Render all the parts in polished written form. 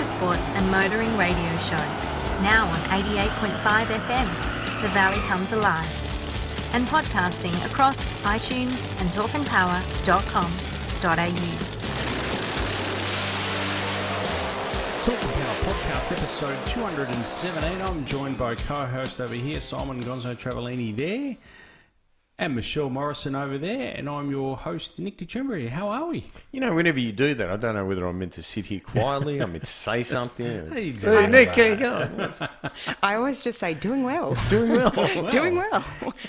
motorsport and motoring radio show, now on 88.5 FM, The Valley Comes Alive, and podcasting across iTunes and talkandpower.com.au. Talking Power Podcast, episode 217. I'm joined by co-host over here, Simon Gonzo Travellini there, and Michelle Morrison over there, and I'm your host, Nick DeChembry. How are we? You know, whenever you do that, I don't know whether I'm meant to sit here quietly, I'm meant to say something. Hey, Nick, how you going? I always just say, doing well. Doing well. Doing well.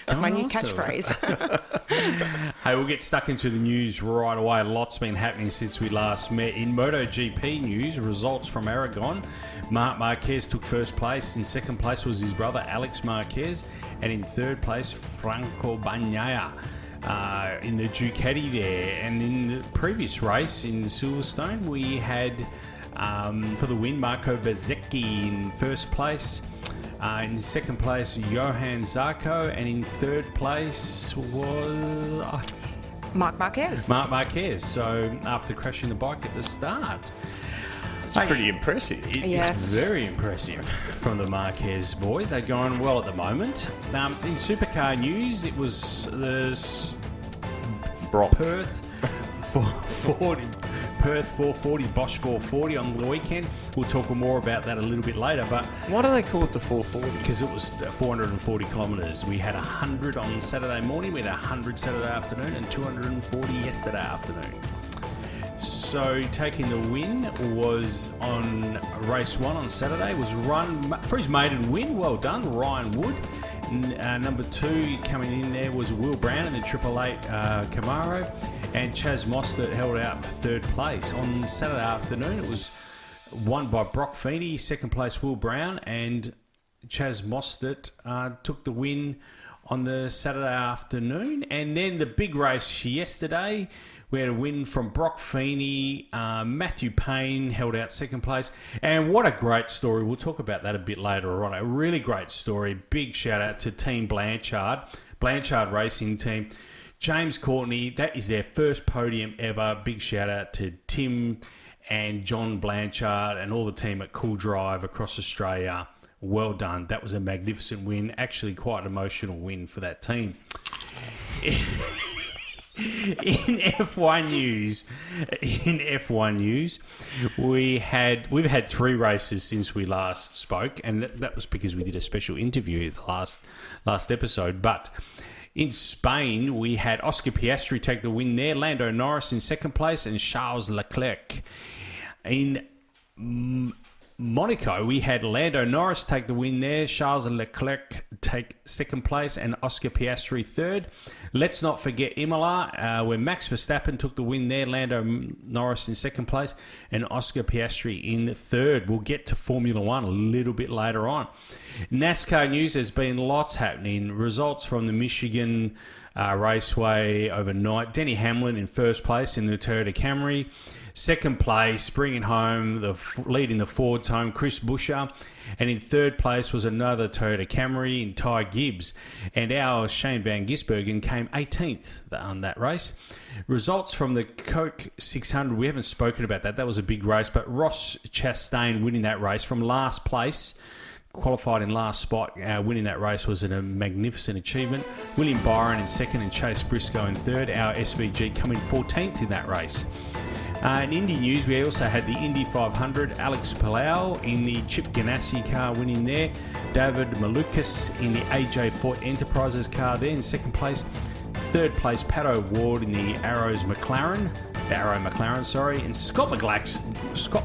That's my new Awesome. catchphrase. Hey, we'll get stuck into the news right away. Lots been happening since we last met. In MotoGP news, results from Aragon. Marc Marquez took first place. In second place was his brother, Alex Marquez. And in third place, Franco Bagnaia in the Ducati there. And in the previous race in Silverstone, we had, for the win, Marco Bezzecchi in first place. In second place, Johan Zarco. And in third place was Marc Marquez. Marc Marquez. So after crashing the bike at the start. It's pretty impressive. Yes. It's very impressive from the Marquez boys. They're going well at the moment. In supercar news, it was the Perth 440, Perth 440, Bosch 440 on the weekend. We'll talk more about that a little bit later. But Why do they call it the 440? because it was 440 kilometres. We had 100 on Saturday morning, we had 100 Saturday afternoon, and 240 yesterday afternoon. So taking the win was on race one on Saturday, was run for his maiden win. Well done, Ryan Wood. Number two coming in there was Will Brown in the 888 Camaro, and Chaz Mostert held out third place. On Saturday afternoon, it was won by Brock Feeney, second place Will Brown, and Chaz Mostert took the win on the Saturday afternoon. And then the big race yesterday, we had a win from Brock Feeney. Matthew Payne held out second place. And what a great story. We'll talk about that a bit later on. A really great story. Big shout out to Team Blanchard Racing Team. James Courtney, that is their first podium ever. Big shout out to Tim and John Blanchard and all the team at Cool Drive across Australia. Well done. That was a magnificent win. Actually quite an emotional win for that team. In F1 news, we've had three races since we last spoke, and that was because we did a special interview the last episode. But in Spain, we had Oscar Piastri take the win there, Lando Norris in second place, and Charles Leclerc. In Monaco, we had Lando Norris take the win there, Charles Leclerc take second place, and Oscar Piastri third. Let's not forget Imola, where Max Verstappen took the win there, Lando Norris in second place, and Oscar Piastri in third. We'll get to Formula One a little bit later on. NASCAR news, there's been lots happening. Results from the Michigan Raceway overnight. Denny Hamlin in first place in the Toyota Camry. Second place, bringing home leading the Fords home, Chris Buescher. And in third place was another Toyota Camry in Ty Gibbs. And our Shane Van Gisbergen came 18th on that race. Results from the Coke 600, we haven't spoken about that. That was a big race. But Ross Chastain winning that race from last place, qualified in last spot, winning that race was a magnificent achievement. William Byron in second and Chase Briscoe in third. Our SVG coming 14th in that race. In Indy news, we also had the Indy 500, Alex Palau in the Chip Ganassi car winning there. David Malukas in the AJ Fort Enterprises car there in second place. Third place, Pat O'Ward in the Arrow McLaren, and Scott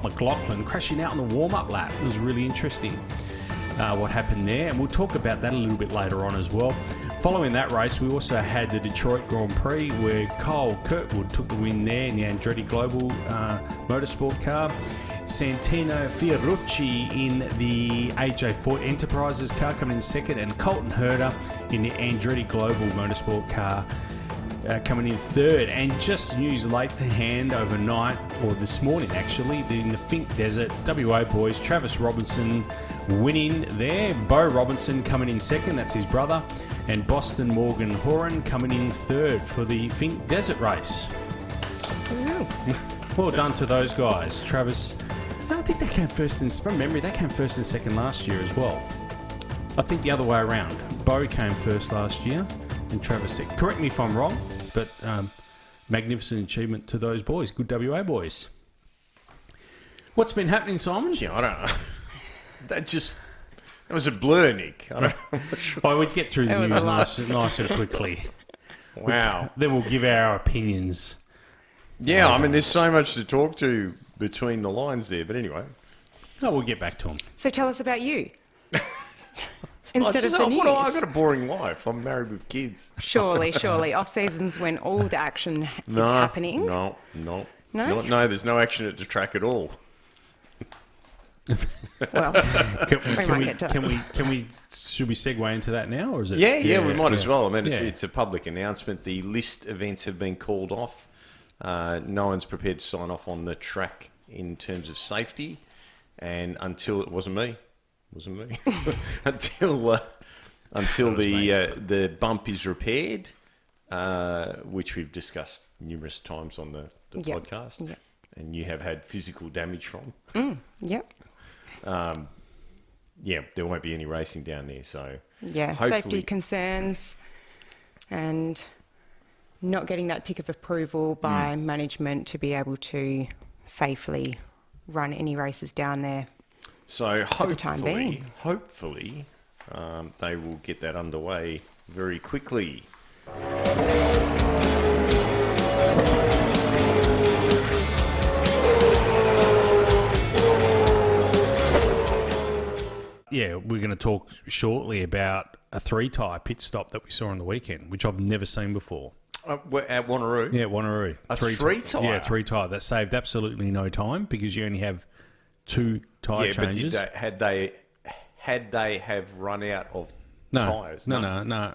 McLaughlin crashing out on the warm-up lap. It was really interesting what happened there, and we'll talk about that a little bit later on as well. Following that race, we also had the Detroit Grand Prix where Kyle Kirkwood took the win there in the Andretti Global Motorsport car. Santino Fiorucci in the AJ Fort Enterprises car coming in second, and Colton Herta in the Andretti Global Motorsport car coming in third. And just news late to hand overnight, or this morning actually, in the Fink Desert, WA boys, Travis Robinson winning there, Bo Robinson coming in second, that's his brother, and Boston Morgan Horan coming in third for the Fink Desert race. Well done to those guys, Travis No, I think they came first from memory, they came first and second last year as well. I think the other way around. Bo came first last year and Travis second. Correct me if I'm wrong, but magnificent achievement to those boys. Good WA boys. What's been happening, Simon? Yeah, I don't know. That was a blur, Nick. I don't know. Oh, we'd get through the It was news nice and quickly. Wow. Then we'll give our opinions. Yeah, I mean, there's so much to talk to between the lines there. But anyway. Oh, we'll get back to them. So tell us about you. Instead of the I've news. got a boring life. I'm married with kids. Surely. Off seasons when all the action is happening. No. No? No, there's no action at the track at all. Well, might get to that. Should we segue into that now, or is it? Yeah, we might as well. I mean, it's a public announcement. The list events have been called off. No one's prepared to sign off on the track in terms of safety, and until it wasn't me, until the bump is repaired, which we've discussed numerous times on the podcast, and you have had physical damage from. Yep. There won't be any racing down there. So safety concerns and not getting that tick of approval by management to be able to safely run any races down there. So for the time being. hopefully, they will get that underway very quickly. Yeah, we're going to talk shortly about a 3-tyre pit stop that we saw on the weekend, which I've never seen before. At Wanneroo? Yeah, Wanneroo. A 3-tyre? Yeah, 3-tyre. That saved absolutely no time because you only have 2 tyre changes. But had they have run out of tyres? No.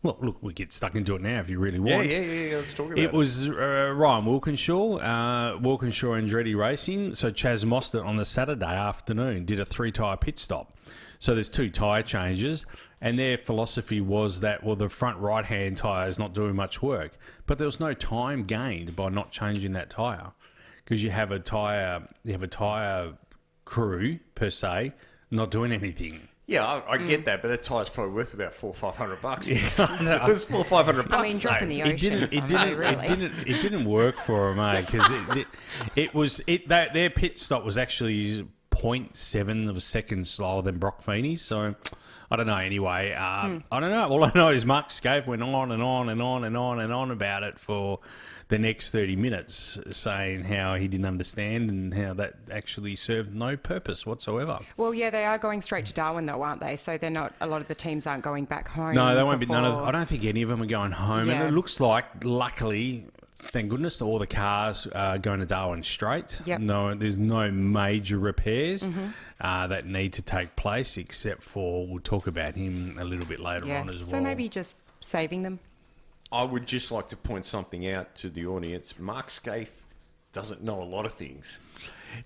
Well, look, we get stuck into it now if you really want. Yeah. Let's talk about it. It was Ryan Wilkinshaw, Wilkinshaw Andretti Racing. So Chaz Mostert on the Saturday afternoon did a 3-tyre pit stop. So there's 2 tyre changes, and their philosophy was that, well, the front right-hand tyre is not doing much work. But there was no time gained by not changing that tyre because you have a tyre crew, per se, not doing anything. Yeah, I get that, but that tyre's probably worth about $400 or $500. Yes, I know. It was $400 or $500. I mean, drop in the ocean. It didn't work for them, mate, because their pit stop was actually 0.7 of a second slower than Brock Feeney's. So I don't know. Anyway, I don't know. All I know is Mark Scaife went on and on and on and on and on about it for the next 30 minutes, saying how he didn't understand and how that actually served no purpose whatsoever. Well, yeah, they are going straight to Darwin, though, aren't they? So they're not. A lot of the teams aren't going back home. No, they won't be. I don't think any of them are going home. Yeah. And it looks like, luckily, thank goodness, all the cars are going to Darwin straight. Yep. No, there's no major repairs that need to take place, except for, we'll talk about him a little bit later on as well. So maybe just saving them. I would just like to point something out to the audience. Mark Scaife doesn't know a lot of things.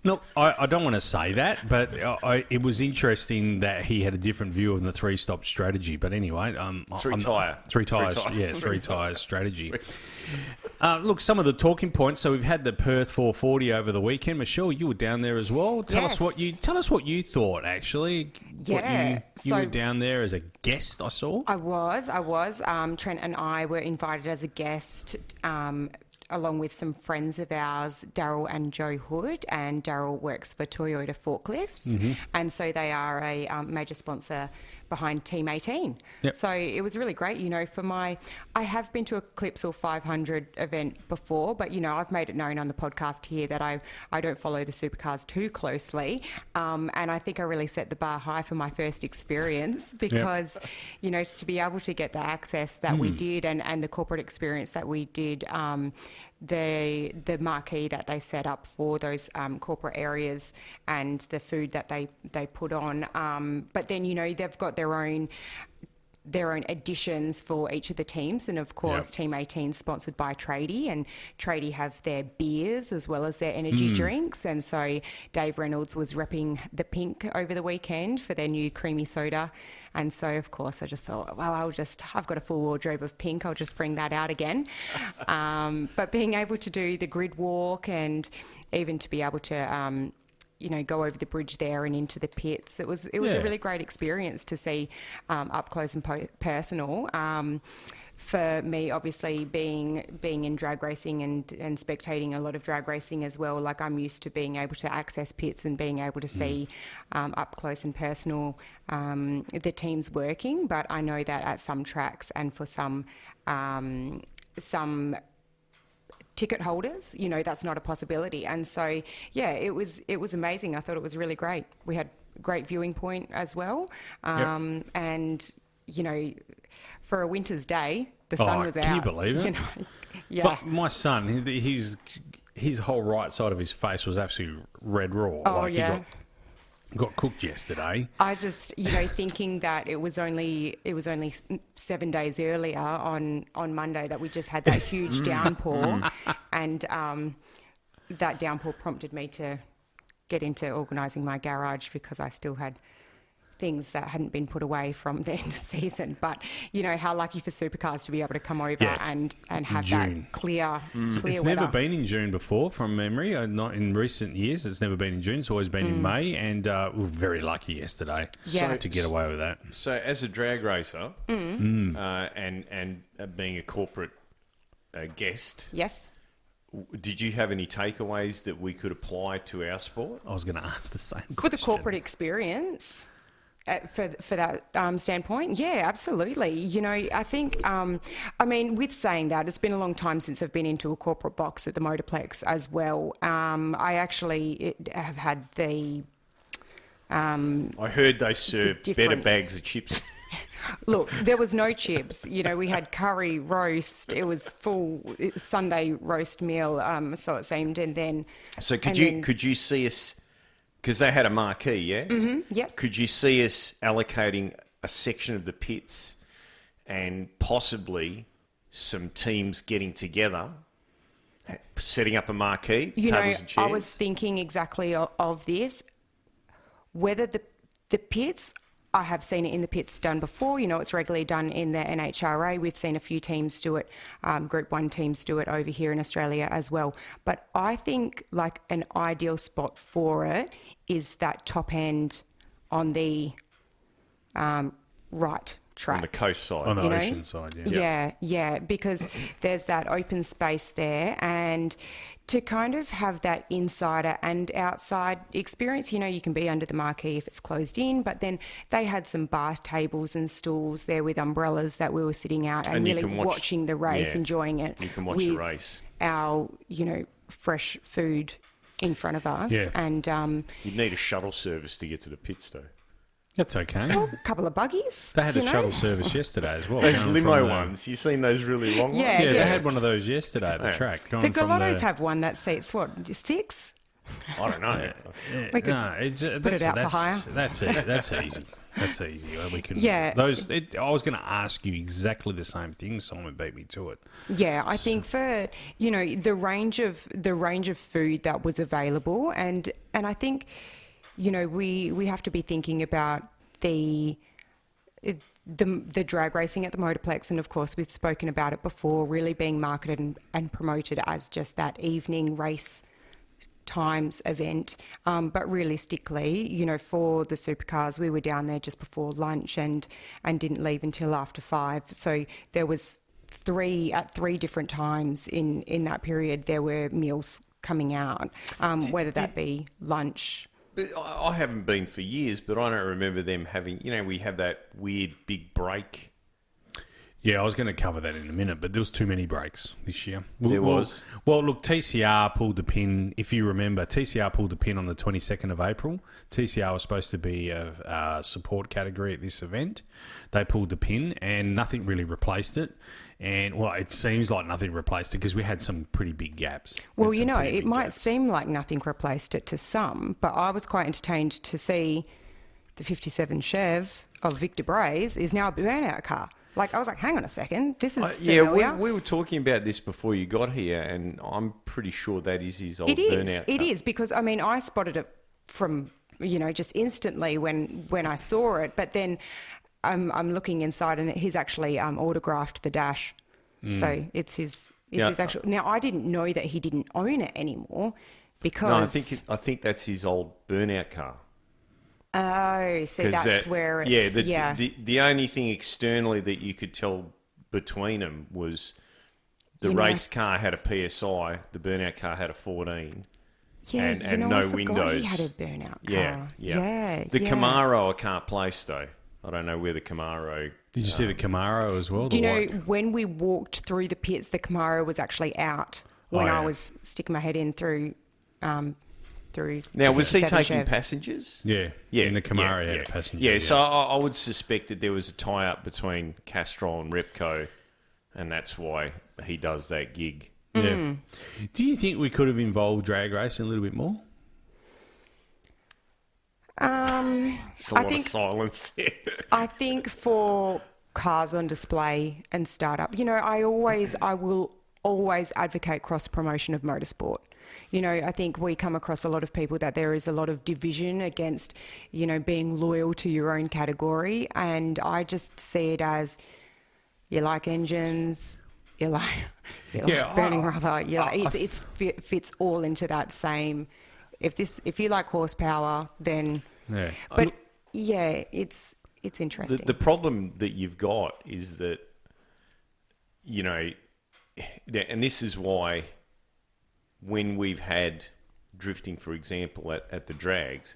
No, I don't want to say that, but it was interesting that he had a different view of the 3-stop strategy. But anyway, 3-tyre. 3-tyre strategy. Look, some of the talking points. So we've had the Perth 440 over the weekend. Michelle, you were down there as well. Tell us what you thought. Actually, Yeah, you were down there as a guest. I saw. I was. Trent and I were invited as a guest. Along with some friends of ours, Daryl and Joe Hood, and Daryl works for Toyota Forklifts, and so they are a major sponsor behind Team 18. Yep. So it was really great, I have been to a Clipsal 500 event before, but, I've made it known on the podcast here that I don't follow the supercars too closely, and I think I really set the bar high for my first experience because, to be able to get the access that we did and the corporate experience that we did, the marquee that they set up for those corporate areas and the food that they put on. But then, they've got their own additions for each of the teams. And of course, Team 18 sponsored by Tradie, and Tradie have their beers as well as their energy drinks. And so Dave Reynolds was repping the pink over the weekend for their new creamy soda. And so, of course, I just thought, well, I've got a full wardrobe of pink. I'll just bring that out again. But being able to do the grid walk and even to be able to go over the bridge there and into the pits. It was a really great experience to see up close and personal. For me, obviously, being in drag racing and spectating a lot of drag racing as well, like I'm used to being able to access pits and being able to see up close and personal the teams working. But I know that at some tracks and for some ticket holders, that's not a possibility. And so, yeah, it was amazing. I thought it was really great. We had a great viewing point as well. And, for a winter's day, the sun was out. Can you believe it? Yeah. But my son, his whole right side of his face was absolutely red raw. Oh, yeah. He got cooked yesterday. I just, thinking that it was only 7 days earlier on Monday that we just had that huge downpour, and that downpour prompted me to get into organising my garage because I still had things that hadn't been put away from the end of season. But how lucky for Supercars to be able to come over and have June. that clear It's weather. never been in June before from memory. Not in recent years. It's never been in June. It's always been in May, and we were very lucky yesterday to get away with that. So as a drag racer and being a corporate guest, Yes. did you have any takeaways that we could apply to our sport? I was going to ask the same question. For the corporate experience, for that standpoint, yeah, absolutely. I think, with saying that, it's been a long time since I've been into a corporate box at the Motorplex as well. I actually have had the... I heard they served better bags of chips. Look, there was no chips. We had curry, roast. It was full Sunday roast meal, so it seemed. And then... So could you see us... Because they had a marquee, yeah? Mm-hmm, yes. Could you see us allocating a section of the pits and possibly some teams getting together, setting up a marquee, tables and chairs? I was thinking exactly of this. Whether the pits... I have seen it in the pits done before. It's regularly done in the NHRA. We've seen a few teams do it, Group 1 teams do it over here in Australia as well. But I think like an ideal spot for it is that top end on the right track. On the coast side. On the ocean side, yeah. Yeah, because there's that open space there, and to kind of have that insider and outside experience, you can be under the marquee if it's closed in, but then they had some bar tables and stools there with umbrellas that we were sitting out and really watching the race, enjoying it. You can watch the race. Our, fresh food in front of us. Yeah. And you'd need a shuttle service to get to the pits, though. That's okay. Well, a couple of buggies. They had a shuttle service yesterday as well. Those limo ones. You've seen those really long ones? Yeah, they had one of those yesterday at the track. The Galottos have one that seats, 6? I don't know. We could put it out for hire. That's it. That's easy. That's easy. We can. Yeah. I was going to ask you exactly the same thing. Simon beat me to it. Yeah, I think for the range of food that was available, and I think we have to be thinking about the drag racing at the Motorplex, and of course we've spoken about it before, really being marketed and promoted as just that evening race times event, but realistically, for the Supercars, we were down there just before lunch and didn't leave until after 5. So there was three different times in that period there were meals coming out, whether that be lunch. I haven't been for years, but I don't remember them having, we have that weird big break. Yeah, I was going to cover that in a minute, but there was too many breaks this year. There was. Well, look, TCR pulled the pin. If you remember, TCR pulled the pin on the 22nd of April. TCR was supposed to be a support category at this event. They pulled the pin, and nothing really replaced it. And, well, it seems like nothing replaced it because we had some pretty big gaps. Well, it might seem like nothing replaced it to some, but I was quite entertained to see the 57 Chev of Victor Braze is now a burnout car. Like, I was like, hang on a second, this is familiar. We were talking about this before you got here, and I'm pretty sure that is his old burnout car. It is, because, I spotted it from, just instantly when I saw it, but then I'm looking inside and he's actually autographed the dash. So it's his actual... Now, I didn't know that he didn't own it anymore. Because I think that's his old burnout car. Oh, so that's where it's... The only thing externally that you could tell between them was the race car had a PSI, the burnout car had a 14. Yeah, and no windows. He had a burnout car. Yeah. The Camaro I can't place though. I don't know where the Camaro... Did you see the Camaro as well? Do you know, when we walked through the pits, the Camaro was actually out when I was sticking my head in through... Now, was he taking passengers? Yeah. In the Camaro, he had passengers. Yeah, so I would suspect that there was a tie-up between Castrol and Repco, and that's why he does that gig. Yeah. Do you think we could have involved drag racing a little bit more? It's a lot of silence there. I think for cars on display and startup, I will always advocate cross-promotion of motorsport. I think we come across a lot of people that there is a lot of division against, being loyal to your own category. And I just see it as you like engines, you like burning rubber. It fits all into that same. If you like horsepower, then. Yeah. But it's interesting. The problem that you've got is that, and this is why. When we've had drifting, for example, at the drags,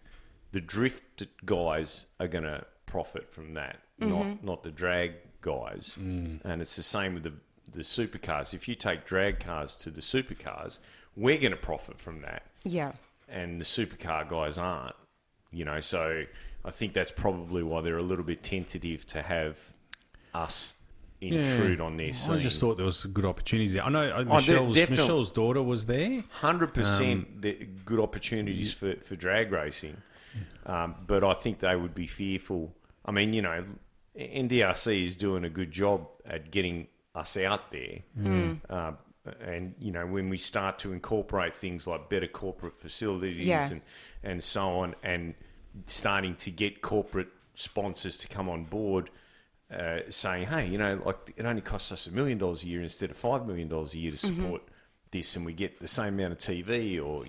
the drift guys are going to profit from that, not the drag guys. And it's the same with the supercars. If you take drag cars to the supercars, we're going to profit from that. Yeah. And the supercar guys aren't, so I think that's probably why they're a little bit tentative to have us intrude on their scene. I just thought there was good opportunities there. I know Michelle's daughter was there. 100% good opportunities for drag racing. But I think they would be fearful. I mean, NDRC is doing a good job at getting us out there. And, when we start to incorporate things like better corporate facilities and so on, and starting to get corporate sponsors to come on board, saying, hey, it only costs us $1 million a year instead of $5 million a year to support this, and we get the same amount of TV, or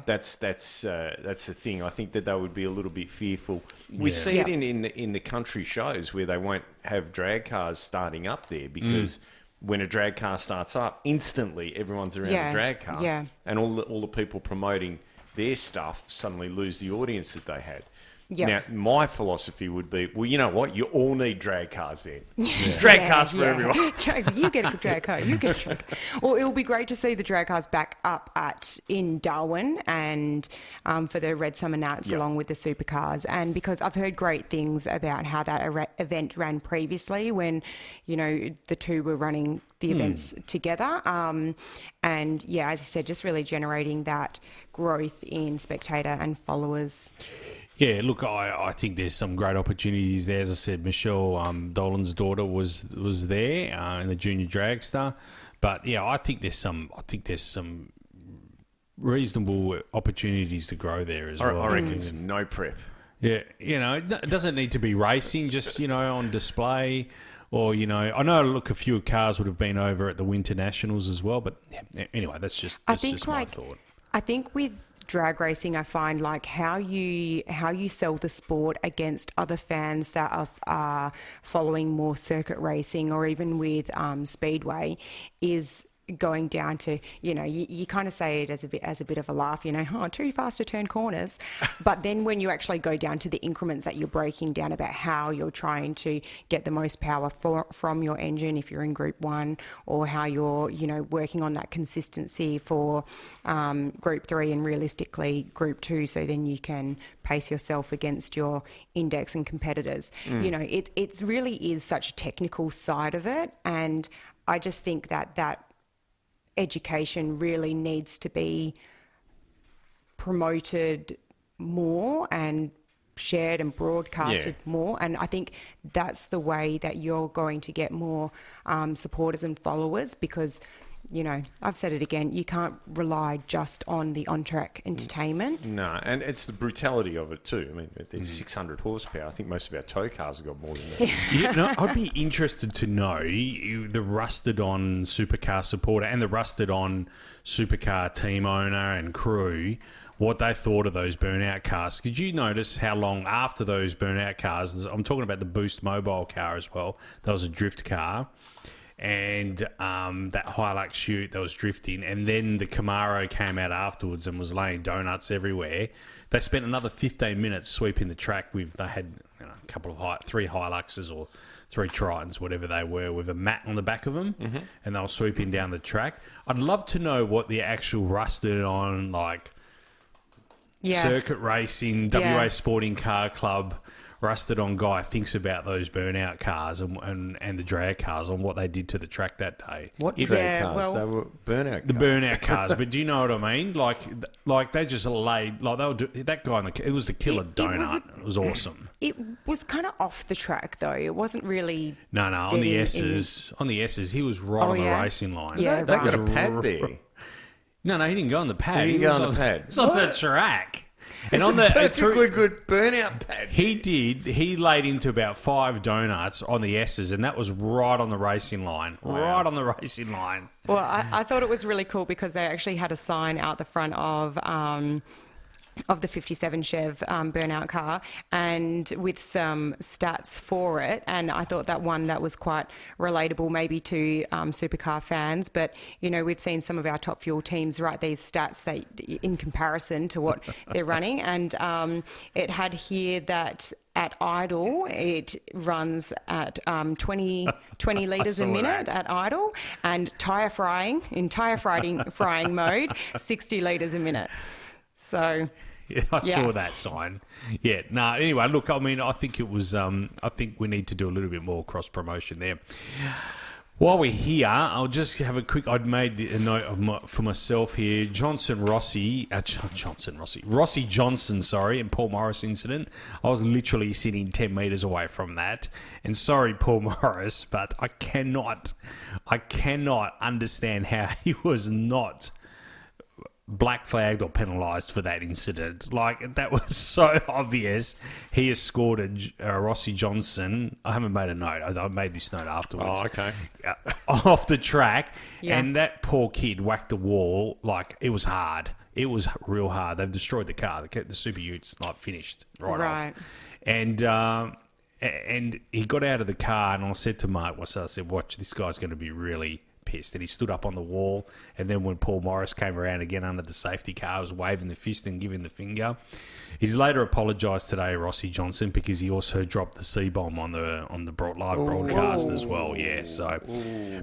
that's the thing. I think that they would be a little bit fearful. We see it in the country shows where they won't have drag cars starting up there because when a drag car starts up, instantly everyone's around a drag car, and all the people promoting their stuff suddenly lose the audience that they had. Yep. Now, my philosophy would be, well, you know what? You all need drag cars then. Yeah. Drag cars for everyone. You get a drag car. You get a drag car. Well, it will be great to see the drag cars back up in Darwin and for the Red Summer Nats along with the supercars. And because I've heard great things about how that event ran previously when, the two were running the events together. And, as you said, just really generating that growth in spectator and followers. Yeah, look, I think there's some great opportunities there. As I said, Michelle Dolan's daughter was there in the junior dragster, but I think there's some reasonable opportunities to grow there as well. I reckon some no prep. Yeah, it doesn't need to be racing, just on display, or I know a few cars would have been over at the Winternationals as well, but anyway, that's just my thought. I think with drag racing, I find how you sell the sport against other fans that are following more circuit racing, or even with speedway, is going down to you kind of say it as a bit of a laugh, too fast to turn corners, but then when you actually go down to the increments that you're breaking down about how you're trying to get the most power from your engine if you're in Group 1, or how you're working on that consistency for Group 3 and realistically Group 2, so then you can pace yourself against your index and competitors. It really is such a technical side of it, and I just think that education really needs to be promoted more and shared and broadcasted more. And I think that's the way that you're going to get more supporters and followers, because I've said it again, you can't rely just on the on-track entertainment. No, and it's the brutality of it too. I mean, there's 600 horsepower. I think most of our tow cars have got more than that. I'd be interested to know the rusted-on supercar supporter and the rusted-on supercar team owner and crew, what they thought of those burnout cars. Did you notice how long after those burnout cars, I'm talking about the Boost mobile car as well, that was a drift car, and that Hilux Ute that was drifting, and then the Camaro came out afterwards and was laying donuts everywhere. They spent another 15 minutes sweeping the track with, they had a couple of 3 Hiluxes or 3 Tritons, whatever they were, with a mat on the back of them, and they were sweeping down the track. I'd love to know what the actual rusted on, circuit racing, WA Sporting Car Club, rusted on guy thinks about those burnout cars and the drag cars on what they did to the track that day. What drag cars? They were burnout cars. The burnout cars, but do you know what I mean? Like they just laid, they were that guy it was the killer donut. It was awesome. It was kind of off the track though. It wasn't really. No, on the S's, he was right on the racing line. Yeah, they got a pad there. No, he didn't go on the pad. He didn't go on the pad. It was on the track. And on the perfectly good burnout pad. He did. He laid into about 5 donuts on the S's, and that was right on the racing line. Wow. Right on the racing line. Well, I thought it was really cool because they actually had a sign out the front of the 57 Chev burnout car, and with some stats for it. And I thought that was quite relatable maybe to supercar fans. But, we've seen some of our top fuel teams write these stats in comparison to what they're running. And it had here that at idle, it runs at 20 litres a minute at idle, and tyre frying mode, 60 litres a minute. So... Yeah, I saw that sign. Yeah. No, anyway, look, I mean, I think it was, I think we need to do a little bit more cross-promotion there. While we're here, I'll just have a quick, I'd made a note for myself here. Rossi Johnson, and Paul Morris incident. I was literally sitting 10 metres away from that. And sorry, Paul Morris, but I cannot understand how he was not black flagged or penalised for that incident. That was so obvious. He escorted Rossi Johnson. I haven't made a note. I made this note afterwards. Oh, okay. Off the track. Yeah. And that poor kid whacked the wall. It was hard. It was real hard. They've destroyed the car. The Super Ute's finished right off. And he got out of the car, and I said to Mark, I said, watch, this guy's going to be really pissed. And he stood up on the wall, and then when Paul Morris came around again under the safety car, was waving the fist and giving the finger. He's later apologised today, Rossi Johnson, because he also dropped the C-bomb on the live broadcast as well. Yeah, so,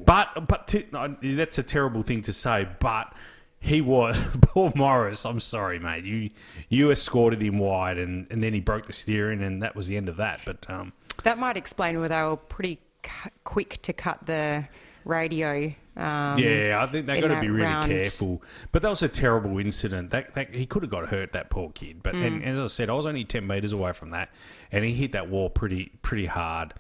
that's a terrible thing to say. But he was Paul Morris. I'm sorry, mate. You escorted him wide, and then he broke the steering, and that was the end of that. But that might explain why they were pretty quick to cut the radio. I think they've got to be really careful. But that was a terrible incident. That he could have got hurt, that poor kid. But and as I said, I was only 10 metres away from that, and he hit that wall pretty hard.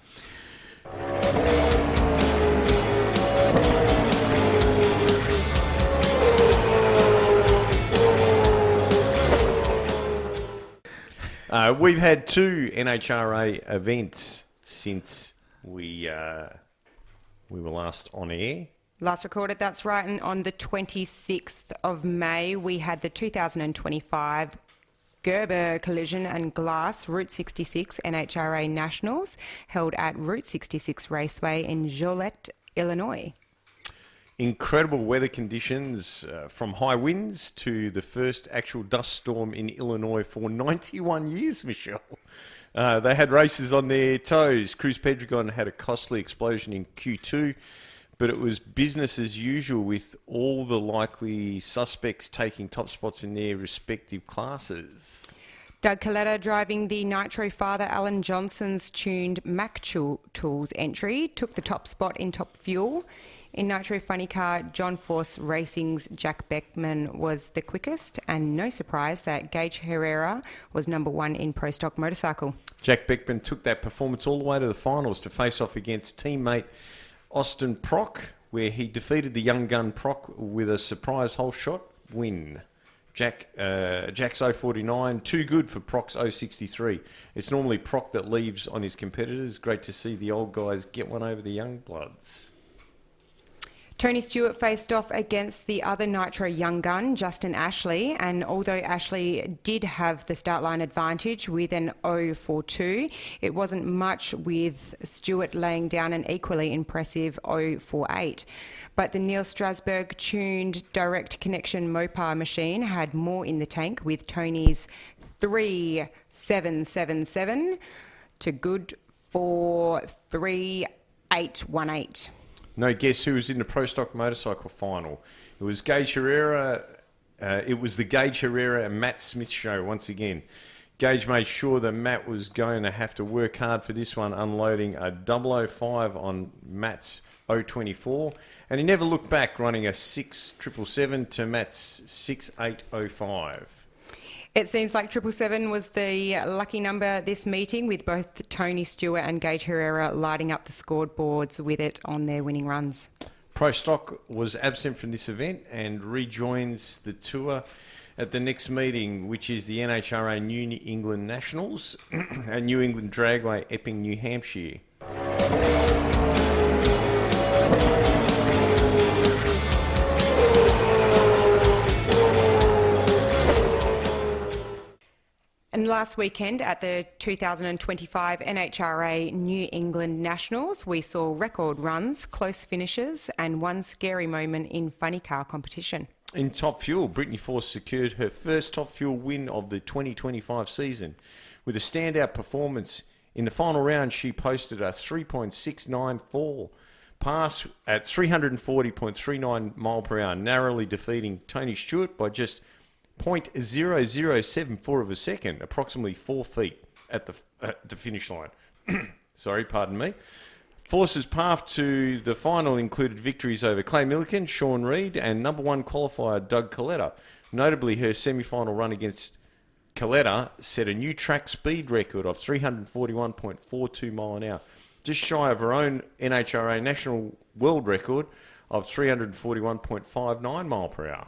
We've had 2 NHRA events since we were last on air. Last recorded, that's right. And on the 26th of May, we had the 2025 Gerber Collision and Glass Route 66 NHRA Nationals held at Route 66 Raceway in Joliet, Illinois. Incredible weather conditions, from high winds to the first actual dust storm in Illinois for 91 years, Michelle. They had races on their toes. Cruz Pedregon had a costly explosion in Q2, but it was business as usual with all the likely suspects taking top spots in their respective classes. Doug Coletta driving the Nitro Father Alan Johnson's tuned Mack Tools entry took the top spot in Top Fuel. In Nitro Funny Car, John Force Racing's Jack Beckman was the quickest, and no surprise that Gage Herrera was number 1 in Pro Stock Motorcycle. Jack Beckman took that performance all the way to the finals to face off against teammate Austin Prock. where he defeated the young gun Proc with a surprise whole shot win. Jack's 049, too good for Proc's 063. It's normally Proc that leaves on his competitors. Great to see the old guys get one over the young bloods. Tony Stewart faced off against the other Nitro young gun, Justin Ashley, and although Ashley did have the start line advantage with an 042, it wasn't much, with Stewart laying down an equally impressive 048. But the Neil Strasberg tuned direct connection Mopar machine had more in the tank, with Tony's 3777 to good for 3818. No guess who was in the Pro Stock Motorcycle final. It was Gage Herrera. It was the Gage Herrera and Matt Smith show once again. Gage made sure that Matt was going to have to work hard for this one, unloading a 005 on Matt's 024. And he never looked back, running a 6777 to Matt's 6805. It seems like 777 was the lucky number this meeting, with both Tony Stewart and Gage Herrera lighting up the scoreboards with it on their winning runs. Pro Stock was absent from this event and rejoins the tour at the next meeting, which is the NHRA New England Nationals at New England Dragway, Epping, New Hampshire. And last weekend at the 2025 NHRA New England Nationals, we saw record runs, close finishes, and one scary moment in funny car competition. In Top Fuel, Brittany Force secured her first Top Fuel win of the 2025 season. With a standout performance in the final round, she posted a 3.694 pass at 340.39 mile per hour, narrowly defeating Tony Stewart by just 0.0074 of a second, approximately 4 feet at the finish line. Sorry, pardon me. Force's path to the final included victories over Clay Milliken, Sean Reed, and number one qualifier Doug Coletta. Notably, her semi-final run against Coletta set a new track speed record of 341.42 mile an hour, just shy of her own NHRA national world record of 341.59 mile per hour.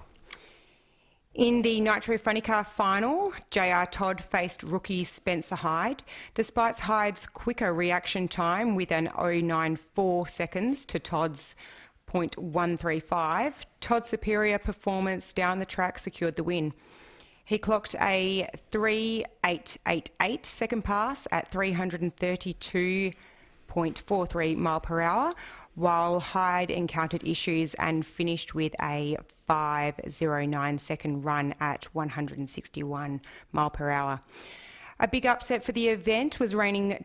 In the Nitro Funny Car final, JR Todd faced rookie Spencer Hyde. Despite Hyde's quicker reaction time with an 094 seconds to Todd's 0.135, Todd's superior performance down the track secured the win. He clocked a 3888 second pass at 332.43 mile per hour, while Hyde encountered issues and finished with a 509 second run at 161 mile per hour. A big upset for the event was reigning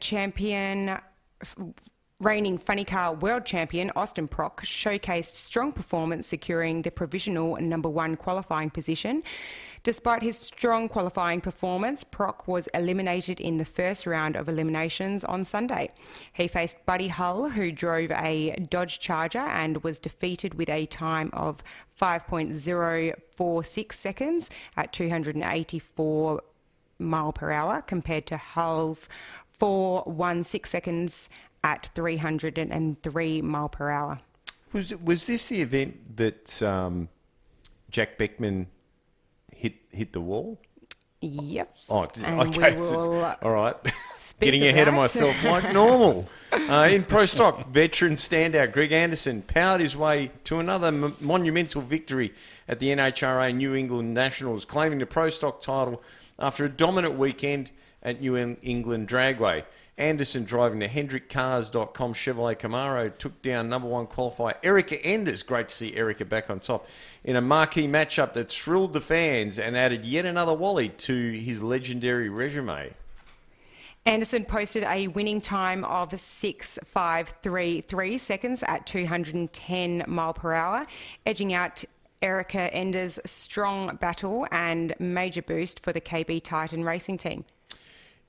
funny car world champion Austin Proc showcased strong performance, securing the provisional number one qualifying position. Despite his strong qualifying performance, Proc was eliminated in the first round of eliminations on Sunday. He faced Buddy Hull, who drove a Dodge Charger and was defeated with a time of 5.046 seconds at 284 mile per hour, compared to Hull's 416 seconds at 303 mile per hour. Was this the event that Jack Beckman hit the wall? Yep. Oh, and okay. we will, all right. speak Getting of ahead of that. myself like normal. In Pro Stock, veteran standout Greg Anderson powered his way to another monumental victory at the NHRA New England Nationals, claiming the Pro Stock title after a dominant weekend at New England Dragway. Anderson, driving the HendrickCars.com Chevrolet Camaro, took down number one qualifier Erica Enders. Great to see Erica back on top in a marquee matchup that thrilled the fans and added yet another Wally to his legendary resume. Anderson posted a winning time of 6.533 seconds at 210 mile per hour, edging out Erica Enders' strong battle and major boost for the KB Titan racing team.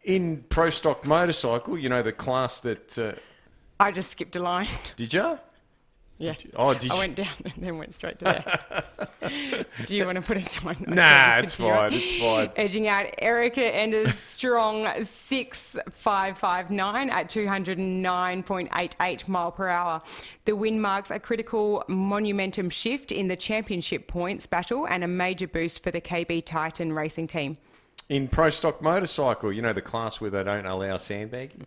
In Pro Stock Motorcycle, you know, the class that... I just skipped a line. Did you? Yeah. Did you? I went down and then went straight to there. Do you want to put a time? Nah, it's fine. It's fine. Edging out Erica Ender's strong 6.559 at 209.88 mile per hour. The win marks a critical momentum shift in the championship points battle and a major boost for the KB Titan racing team. In Pro Stock Motorcycle, you know, the class where they don't allow sandbagging?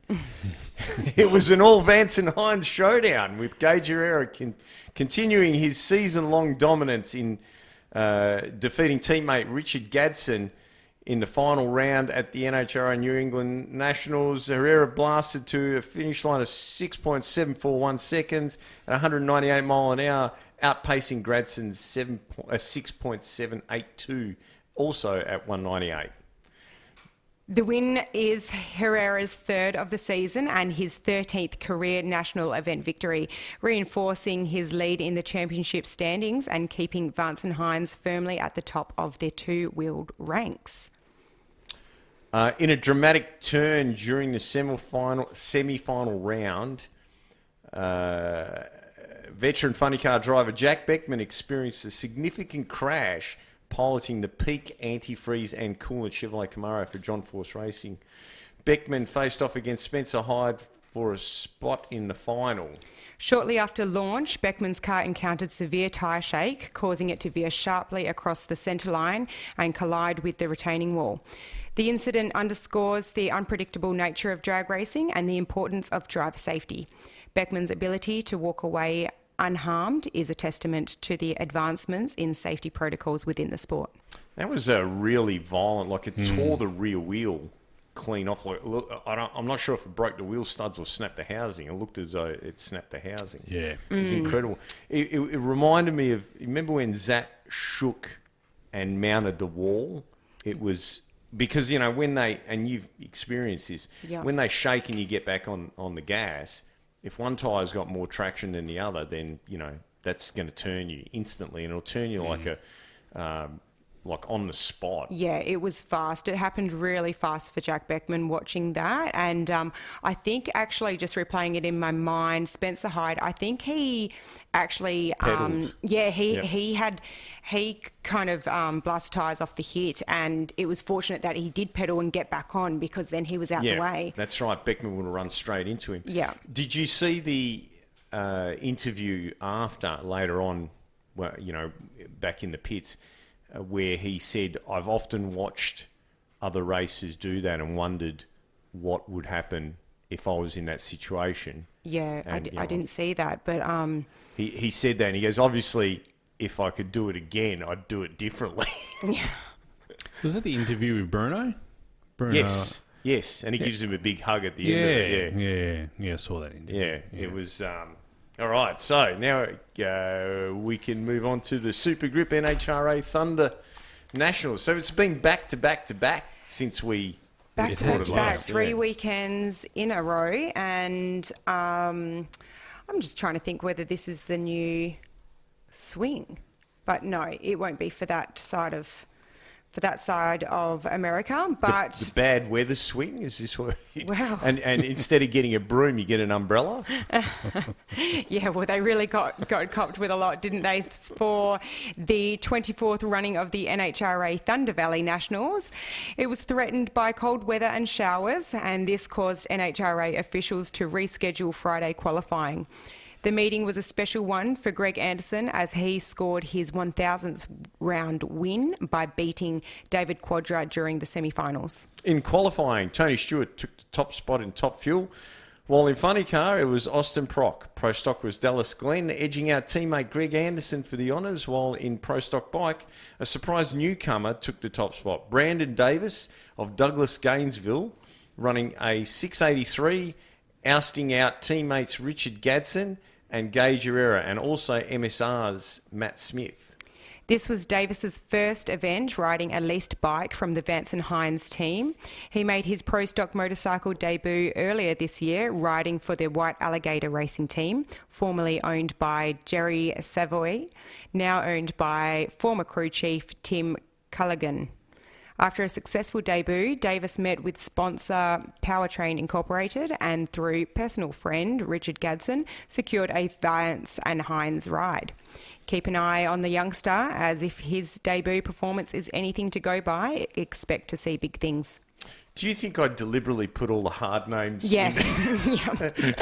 It was an all Vance and Hines showdown with Gage Herrera continuing his season-long dominance in defeating teammate Richard Gadsden in the final round at the NHRA and New England Nationals. Herrera blasted to a finish line of 6.741 seconds at 198 mile an hour, outpacing Gadsden's 6.782, also at 198. The win is Herrera's third of the season and his 13th career national event victory, reinforcing his lead in the championship standings and keeping Vance and Hines firmly at the top of their two-wheeled ranks. In a dramatic turn during the semi-final round, veteran funny car driver Jack Beckman experienced a significant crash piloting the peak antifreeze and coolant Chevrolet Camaro for John Force Racing. Beckman faced off against Spencer Hyde for a spot in the final. Shortly after launch, Beckman's car encountered severe tyre shake, causing it to veer sharply across the centre line and collide with the retaining wall. The incident underscores the unpredictable nature of drag racing and the importance of driver safety. Beckman's ability to walk away unharmed is a testament to the advancements in safety protocols within the sport. That was a really violent, like it tore the rear wheel clean off. Like, look, I'm not sure if it broke the wheel studs or snapped the housing. It looked as though it snapped the housing. Yeah. It was incredible. It reminded me of, remember when Zat shook and mounted the wall? It was, because, you know, when they, and you've experienced this, when they shake and you get back on the gas, if one tyre's got more traction than the other, then, you know, that's going to turn you instantly, and it'll turn you like on the spot. Yeah, it was fast. It happened really fast for Jack Beckman watching that. And I think actually just replaying it in my mind, Spencer Hyde, I think he actually, he kind of blasted tyres off the hit, and it was fortunate that he did pedal and get back on, because then he was out the way. That's right. Beckman would have run straight into him. Yeah. Did you see the interview later on, well, you know, back in the pits, where he said, I've often watched other racers do that and wondered what would happen if I was in that situation. Yeah, and, I didn't see that, but... He said that, and he goes, obviously, if I could do it again, I'd do it differently. Yeah. Was that the interview with Bruno? Yes, and he gives him a big hug at the end of it. Yeah, I saw that interview. Yeah, it was... all right, so now we can move on to the Super Grip NHRA Thunder Nationals. So it's been back to back to back since we recorded last. 3 weekends in a row, and I'm just trying to think whether this is the new swing, but no, it won't be for that side of America. But the bad weather swing, is this what? Wow. And instead of getting a broom, you get an umbrella. Yeah, well, they really got copped with a lot, didn't they, for the 24th running of the NHRA Thunder Valley Nationals. It was threatened by cold weather and showers, and this caused NHRA officials to reschedule Friday qualifying. The meeting was a special one for Greg Anderson, as he scored his 1,000th round win by beating David Quadra during the semi-finals. In qualifying, Tony Stewart took the top spot in Top Fuel, while in Funny Car it was Austin Prock. Pro Stock was Dallas Glenn, edging out teammate Greg Anderson for the honours, while in Pro Stock Bike, a surprise newcomer took the top spot. Brandon Davis of Douglas Gainesville, running a 683, ousting out teammates Richard Gadsden and Gage Herrera, and also MSR's Matt Smith. This was Davis's first event riding a leased bike from the Vance and Hines team. He made his Pro Stock motorcycle debut earlier this year, riding for the White Alligator racing team, formerly owned by Jerry Savoy, now owned by former crew chief Tim Culligan. After a successful debut, Davis met with sponsor Powertrain Incorporated and through personal friend Richard Gadsden secured a Vance and Hines ride. Keep an eye on the youngster, as if his debut performance is anything to go by, expect to see big things. Do you think I deliberately put all the hard names? Yeah.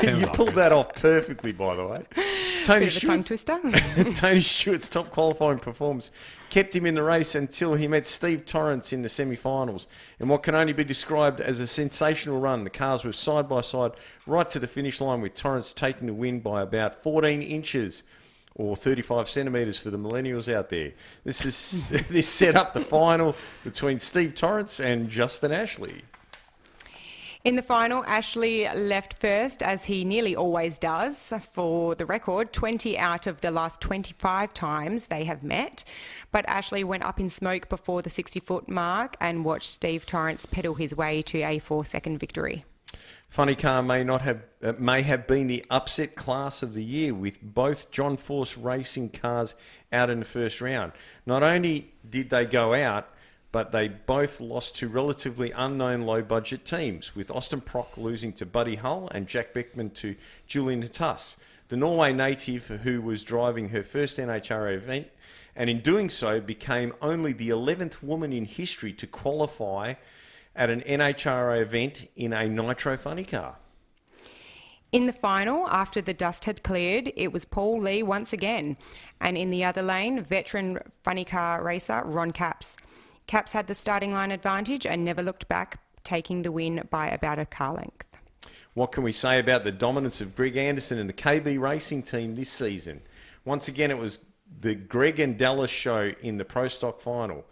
You pulled that off perfectly, by the way. Bit of a tongue twister. Tony Stewart's top qualifying performance kept him in the race until he met Steve Torrance in the semi-finals. In what can only be described as a sensational run, the cars were side by side right to the finish line, with Torrance taking the win by about 14 inches. Or 35 centimetres for the millennials out there. This set up the final between Steve Torrance and Justin Ashley. In the final, Ashley left first, as he nearly always does. For the record, 20 out of the last 25 times they have met. But Ashley went up in smoke before the 60-foot mark and watched Steve Torrance pedal his way to a 4-second victory. Funny Car may have been the upset class of the year, with both John Force racing cars out in the first round. Not only did they go out, but they both lost to relatively unknown low-budget teams, with Austin Prock losing to Buddy Hull and Jack Beckman to Julian Tuss, the Norway native who was driving her first NHRA event, and in doing so became only the 11th woman in history to qualify at an NHRA event in a nitro funny car. In the final, after the dust had cleared, it was Paul Lee once again. And in the other lane, veteran funny car racer Ron Capps. Capps had the starting line advantage and never looked back, taking the win by about a car length. What can we say about the dominance of Greg Anderson and the KB Racing team this season? Once again, it was the Greg and Dallas show in the Pro Stock final.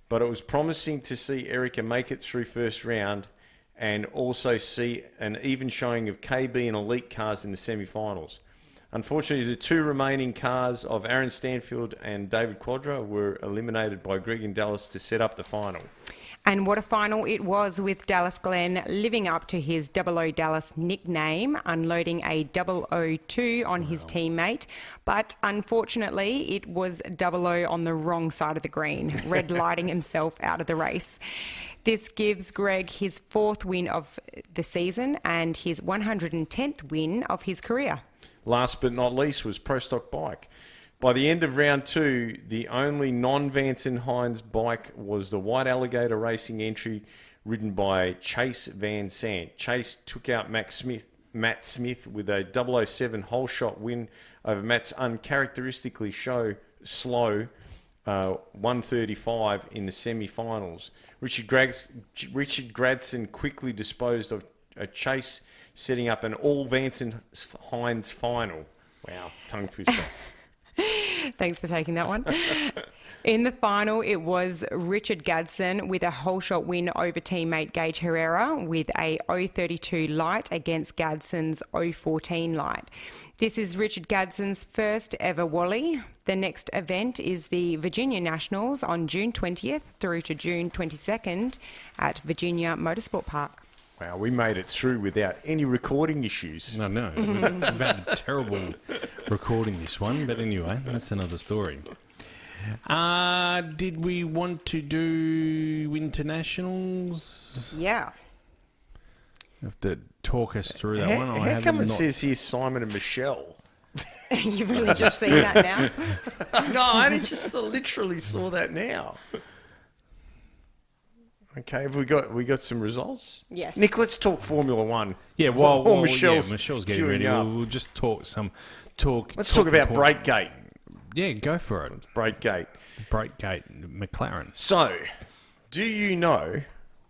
But it was promising to see Erica make it through first round and also see an even showing of KB and Elite cars in the semi-finals. Unfortunately, the two remaining cars of Aaron Stanfield and David Quadra were eliminated by Greg and Dallas to set up the final. And what a final it was, with Dallas Glenn living up to his 00 Dallas nickname, unloading a 002 on his teammate. But unfortunately, it was 00 on the wrong side of the green, red lighting himself out of the race. This gives Greg his 4th win of the season and his 110th win of his career. Last but not least was Pro Stock Bike. By the end of round 2, the only non-Vance and Hines bike was the White Alligator Racing entry ridden by Chase Van Sant. Chase took out Matt Smith with a 007 whole shot win over Matt's uncharacteristically slow 135 in the semi-finals. Richard Gradson quickly disposed of Chase, setting up an all Vance and Hines final. Wow, tongue twister. Thanks for taking that one. In the final, it was Richard Gadsden with a whole shot win over teammate Gage Herrera with a 032 light against Gadsden's 014 light. This is Richard Gadsden's first ever Wally. The next event is the Virginia Nationals on June 20th through to June 22nd at Virginia Motorsport Park. Wow, we made it through without any recording issues. No. We've had a terrible recording this one, but anyway, that's another story. Did we want to do Winternationals? Yeah. You have to talk us through that one. How come it says here Simon and Michelle? You've really just seen that now? No, I only just literally saw that now. Okay, have we got some results? Yes. Nick, let's talk Formula One. Yeah, Michelle's getting ready. up. We'll just talk. Let's talk about Breakgate. Yeah, go for it. Breakgate. McLaren. So, do you know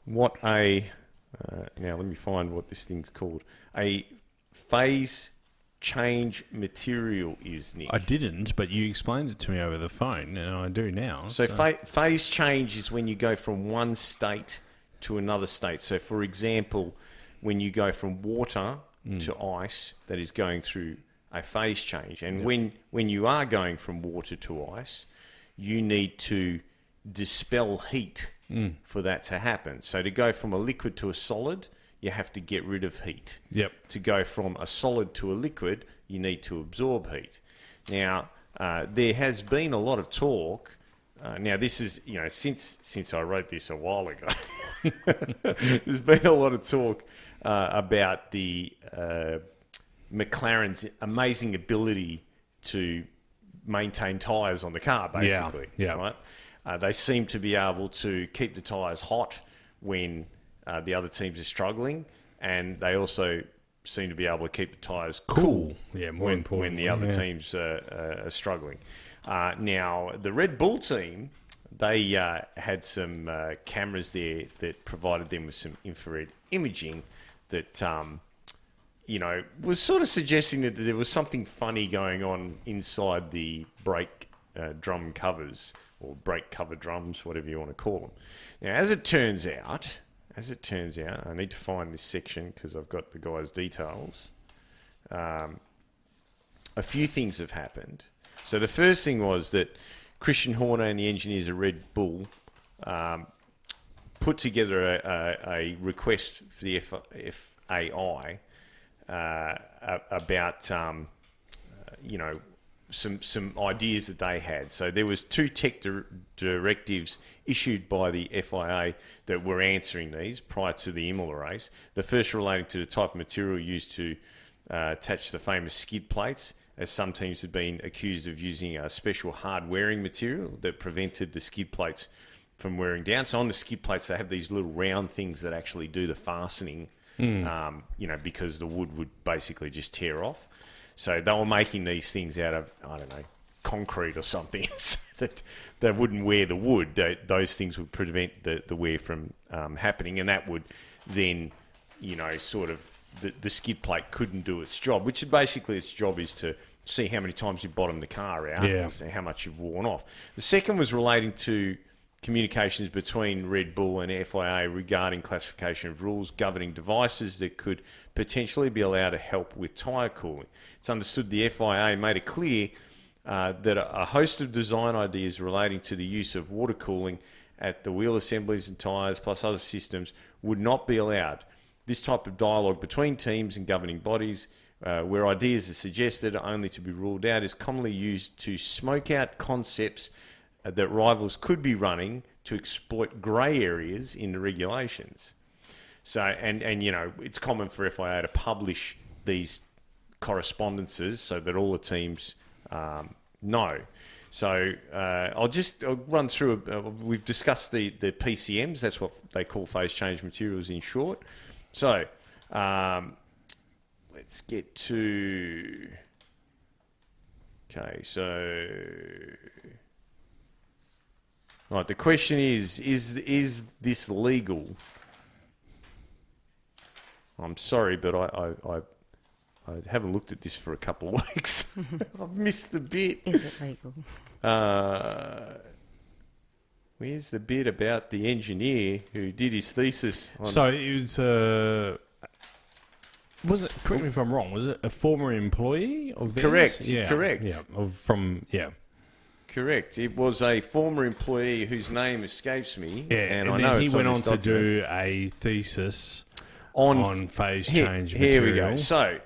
what now let me find what this thing's called. A phase change material is, Nick. I didn't, but you explained it to me over the phone, and I do now. So phase change is when you go from one state to another state. So, for example, when you go from water to ice, that is going through a phase change. And when you are going from water to ice, you need to dispel heat for that to happen. So to go from a liquid to a solid, you have to get rid of heat. Yep. To go from a solid to a liquid, you need to absorb heat. Now, there has been a lot of talk Now, this is, since I wrote this a while ago, there's been a lot of talk about the McLaren's amazing ability to maintain tyres on the car, basically. Yeah. Right? They seem to be able to keep the tyres hot when the other teams are struggling, and they also seem to be able to keep the tyres cool. Yeah, more when important. the other teams are struggling. Now, the Red Bull team, they had some cameras there that provided them with some infrared imaging that, was sort of suggesting that there was something funny going on inside the brake drum covers, or brake cover drums, whatever you want to call them. Now, as it turns out, I need to find this section because I've got the guy's details. A few things have happened. So the first thing was that Christian Horner and the engineers at Red Bull put together a request for the FAI about some ideas that they had. So there was 2 tech directives issued by the FIA that were answering these prior to the Imola race. The first relating to the type of material used to attach the famous skid plates, as some teams had been accused of using a special hard wearing material that prevented the skid plates from wearing down. So on the skid plates, they have these little round things that actually do the fastening, because the wood would basically just tear off. So they were making these things out of, concrete or something so that they wouldn't wear the wood. Those things would prevent the wear from happening, and that would then, sort of, the skid plate couldn't do its job, which basically its job is to see how many times you bottom the car out and how much you've worn off. The second was relating to communications between Red Bull and FIA regarding classification of rules governing devices that could potentially be allowed to help with tyre cooling. It's understood the FIA made it clear that a host of design ideas relating to the use of water cooling at the wheel assemblies and tyres plus other systems would not be allowed. This type of dialogue between teams and governing bodies, where ideas are suggested only to be ruled out, is commonly used to smoke out concepts that rivals could be running to exploit grey areas in the regulations. So, and it's common for FIA to publish these correspondences so that all the teams know. So I'll run through. We've discussed the PCMs. That's what they call phase change materials in short. So let's get to. Okay, so right. The question is this legal? I'm sorry, but I haven't looked at this for a couple of weeks. I've missed the bit. Is it legal? Where's the bit about the engineer who did his thesis? So it was it? Correct me if I'm wrong. Was it a former employee of theirs? Correct. Yeah. Correct. Yeah. Correct. It was a former employee whose name escapes me. Yeah, and I know then he it's went on this to document. do a thesis on phase change Here we material. go. So,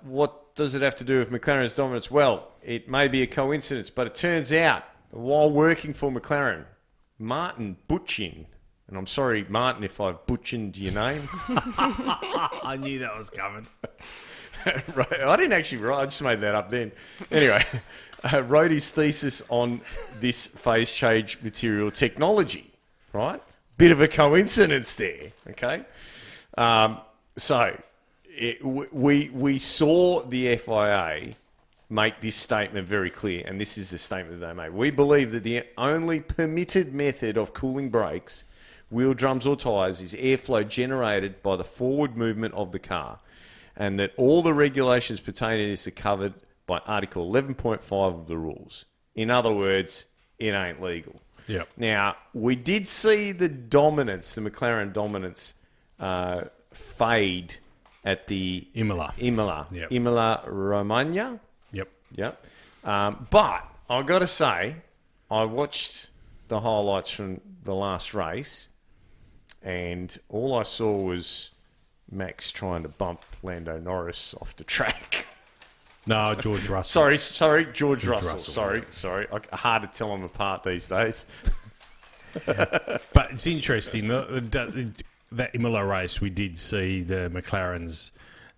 what does it have to do with McLaren's dominance? Well, it may be a coincidence, but it turns out, while working for McLaren, Martin Butchin, and I'm sorry, Martin, if I've butchered your name. I knew that was coming. Right. I didn't actually write, I just made that up then. Anyway, wrote his thesis on this phase change material technology, right? Bit of a coincidence there, okay? We saw the FIA make this statement very clear, and this is the statement that they made. We believe that the only permitted method of cooling brakes, wheel drums or tyres is airflow generated by the forward movement of the car, and that all the regulations pertaining to this are covered by Article 11.5 of the rules. In other words, it ain't legal. Yep. Now, we did see the McLaren dominance fade at the Imola. Yep. Imola Romagna. Yep. But I've got to say, I watched the highlights from the last race, and all I saw was Max trying to bump Lando Norris off the track. No, George Russell. Sorry, George Russell. Russell. Sorry. Hard to tell them apart these days. But it's interesting that Imola race. We did see the McLarens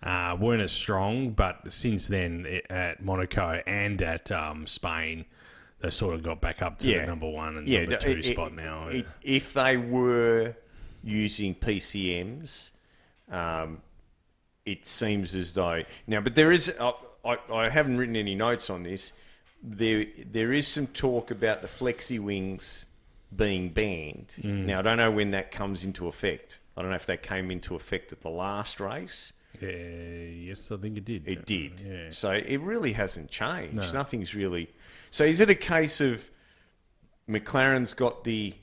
weren't as strong, but since then at Monaco and at Spain, they sort of got back up to the number one and number two spot now. If they were using PCMs, it seems as though now. But there is. I haven't written any notes on this. There is some talk about the flexi wings being banned. Now, I don't know when that comes into effect. I don't know if that came into effect at the last race. Yes, I think it did. It did. Yeah. So it really hasn't changed. No. Nothing's really... So is it a case of McLaren's got the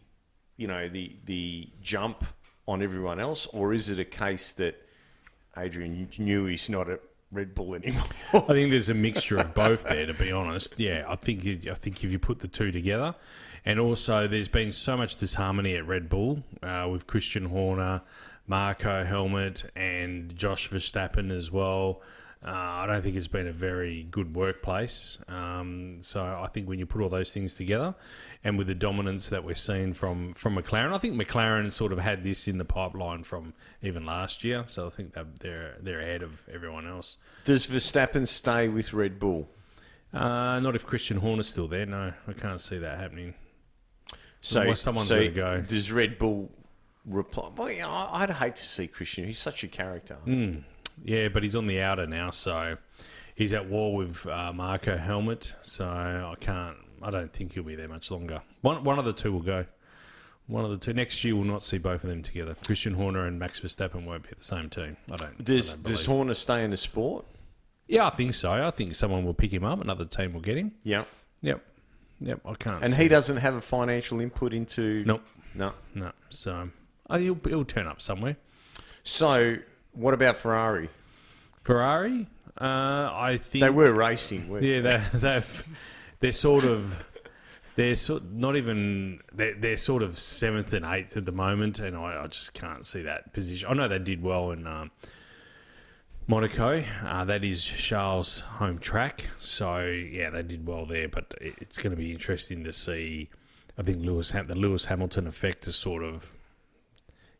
jump on everyone else, or is it a case that Adrian Newey's not at Red Bull anymore? I think there's a mixture of both there, to be honest. Yeah, I think if you put the two together, and also there's been so much disharmony at Red Bull with Christian Horner, Marco Helmut, and Josh Verstappen as well. I don't think it's been a very good workplace. So I think when you put all those things together, and with the dominance that we're seeing from McLaren, I think McLaren sort of had this in the pipeline from even last year. So I think that they're ahead of everyone else. Does Verstappen stay with Red Bull? Not if Christian Horner's still there. No, I can't see that happening. So someone's got to go. Does Red Bull reply? Well, I'd hate to see Christian. He's such a character. Yeah, but he's on the outer now, so he's at war with Marco Helmut. So I don't think he'll be there much longer. One of the two will go. One of the two. Next year, we'll not see both of them together. Christian Horner and Max Verstappen won't be at the same team. Does Horner stay in the sport? Yeah, I think so. I think someone will pick him up. Another team will get him. Yeah. Yep. I can't. And he doesn't have a financial input into. Nope. No. So he'll turn up somewhere. So what about Ferrari? Ferrari, I think they were racing. Weren't they? Yeah, they're sort of not even they're sort of 7th and 8th at the moment, and I just can't see that position. I know they did well in Monaco. That is Charles' home track, so yeah, they did well there. But it's going to be interesting to see. I think the Lewis Hamilton effect is sort of.